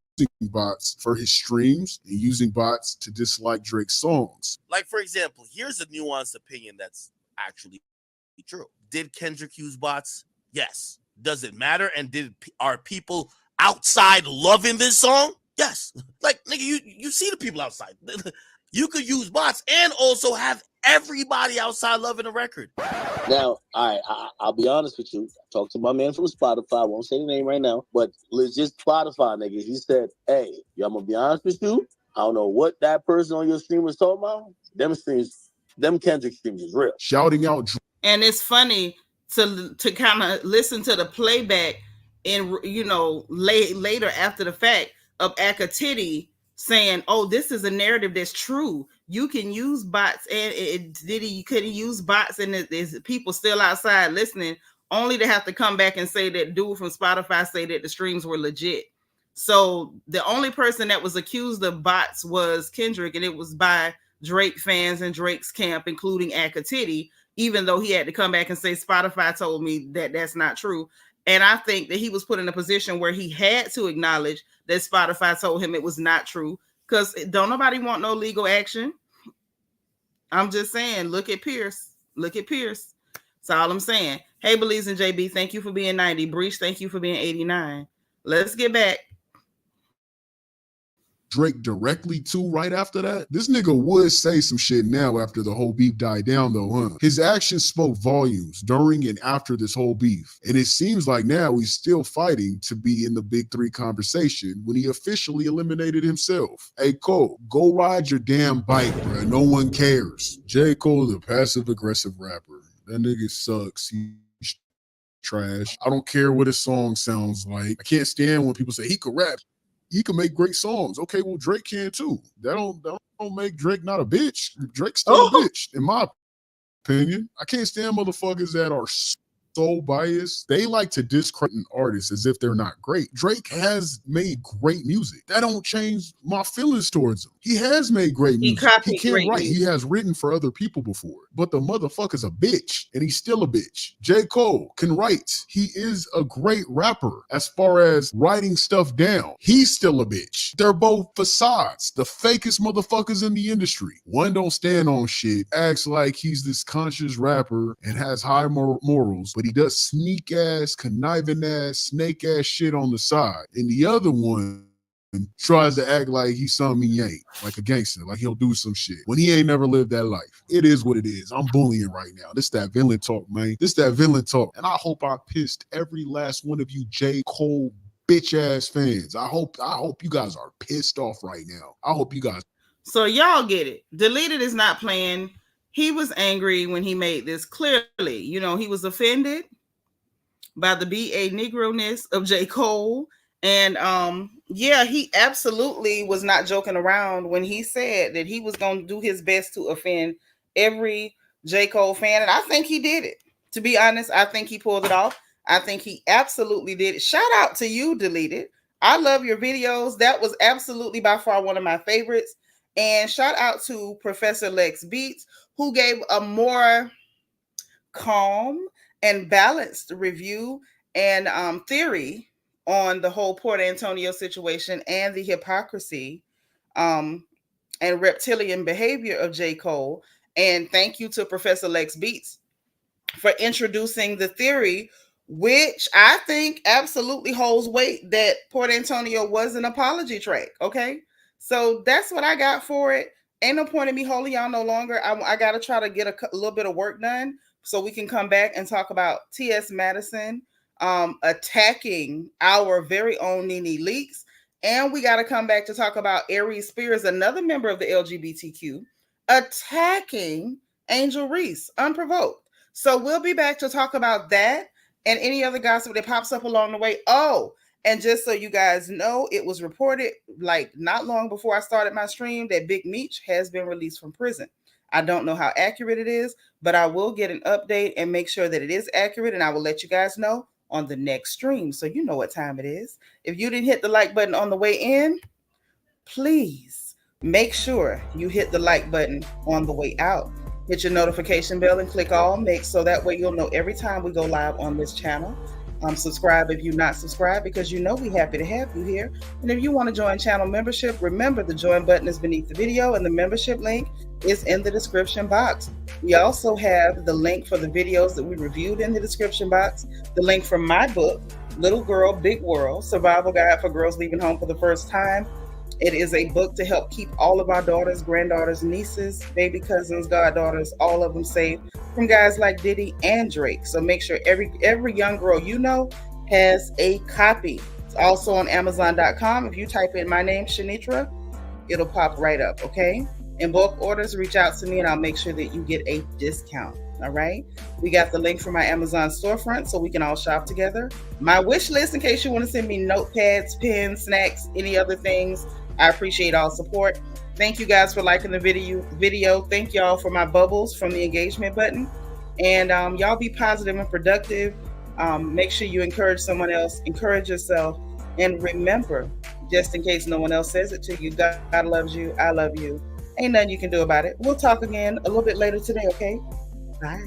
bots for his streams and using bots to dislike Drake's songs. Like, for example, here's a nuanced opinion that's actually true. Did Kendrick use bots? Yes. Does it matter? And are people outside loving this song? Yes. Like, nigga, you see the people outside. You could use bots and also have everybody outside loving the record. Now, I'll be honest with you. I talked to my man from Spotify. I won't say the name right now, but legit Spotify nigga. He said, "Hey, I'm gonna be honest with you. I don't know what that person on your stream was talking about. Them Kendrick streams is real." Shouting out, and it's funny to kind of listen to the playback and later after the fact of Akatiti saying, "Oh, this is a narrative that's true. You can use bots, and you couldn't use bots, and there's people still outside listening, only to have to come back and say that dude from Spotify say that the streams were legit." So the only person that was accused of bots was Kendrick, and it was by Drake fans and Drake's camp, including Akatiti, even though he had to come back and say Spotify told me that that's not true. And I think that he was put in a position where he had to acknowledge that Spotify told him it was not true, because don't nobody want no legal action. I'm just saying, look at Pierce. Look at Pierce. That's all I'm saying. Hey, Belize and JB, thank you for being 90. Breach, thank you for being 89. Let's get back. Drake directly to right after that. This nigga would say some shit now after the whole beef died down though, huh? His actions spoke volumes during and after this whole beef. And it seems like now he's still fighting to be in the big three conversation when he officially eliminated himself. Hey Cole, go ride your damn bike, bro. No one cares. J. Cole, the passive aggressive rapper. That nigga sucks. He's trash. I don't care what his song sounds like. I can't stand when people say he could rap. He can make great songs. Okay, well, Drake can too. That don't make Drake not a bitch. Drake's still a bitch, in my opinion. I can't stand motherfuckers that are so biased. They like to discredit artists as if they're not great. Drake has made great music. That don't change my feelings towards him. He has made great music. He can write. He has written for other people before. But the motherfucker's a bitch, and he's still a bitch. J. Cole can write. He is a great rapper as far as writing stuff down. He's still a bitch. They're both facades, the fakest motherfuckers in the industry. One don't stand on shit, acts like he's this conscious rapper and has high morals, but he does sneak ass, conniving ass, snake ass shit on the side. And the other one tries to act like he's something he ain't, like a gangster, like he'll do some shit when he ain't never lived that life. It is what it is. I'm bullying right now. This that villain talk, man. This that villain talk. And I hope I pissed every last one of you J. Cole bitch ass fans. I hope you guys are pissed off right now. I hope you guys. So y'all get it. Deleted is not playing. He was angry when he made this. Clearly, he was offended by the B.A. Negro-ness of J. Cole. And he absolutely was not joking around when he said that he was going to do his best to offend every J. Cole fan. And I think he did it. To be honest, I think he pulled it off. I think he absolutely did it. Shout out to you, Deleted. I love your videos. That was absolutely by far one of my favorites. And shout out to Professor Lex Beats, who gave a more calm and balanced review and theory on the whole Port Antonio situation and the hypocrisy and reptilian behavior of J. Cole. And thank you to Professor Lex Beats for introducing the theory, which I think absolutely holds weight, that Port Antonio was an apology track. Okay. So that's what I got for it. Ain't no point in me holding y'all no longer. I got to try to get a little bit of work done so we can come back and talk about T.S. Madison attacking our very own Nene Leakes. And we got to come back to talk about Aries Spears, another member of the LGBTQ, attacking Angel Reese unprovoked. So we'll be back to talk about that and any other gossip that pops up along the way. Oh, and just so you guys know, it was reported like not long before I started my stream that Big Meech has been released from prison. I don't know how accurate it is, but I will get an update and make sure that it is accurate, and I will let you guys know on the next stream, so you know what time it is. If you didn't hit the like button on the way in, please make sure you hit the like button on the way out. Hit your notification bell and click all, so that way you'll know every time we go live on this channel. Subscribe if you're not subscribed, because you know we're happy to have you here. And if you want to join channel membership, remember the join button is beneath the video and the membership link is in the description box. We also have the link for the videos that we reviewed in the description box, the link from my book, Little Girl, Big World, Survival Guide for Girls Leaving Home for the First Time. It is a book to help keep all of our daughters, granddaughters, nieces, baby cousins, goddaughters, all of them safe from guys like Diddy and Drake. So make sure every young girl you know has a copy. It's also on Amazon.com. If you type in my name, Seanitra, it'll pop right up, okay? In bulk orders, reach out to me and I'll make sure that you get a discount, all right? We got the link for my Amazon storefront so we can all shop together. My wish list, in case you want to send me notepads, pens, snacks, any other things. I appreciate all support. Thank you guys for liking the video. Thank y'all for my bubbles from the engagement button. And y'all be positive and productive. Make sure you encourage someone else, encourage yourself. And remember, just in case no one else says it to you, God loves you, I love you. Ain't nothing you can do about it. We'll talk again a little bit later today, okay? Bye.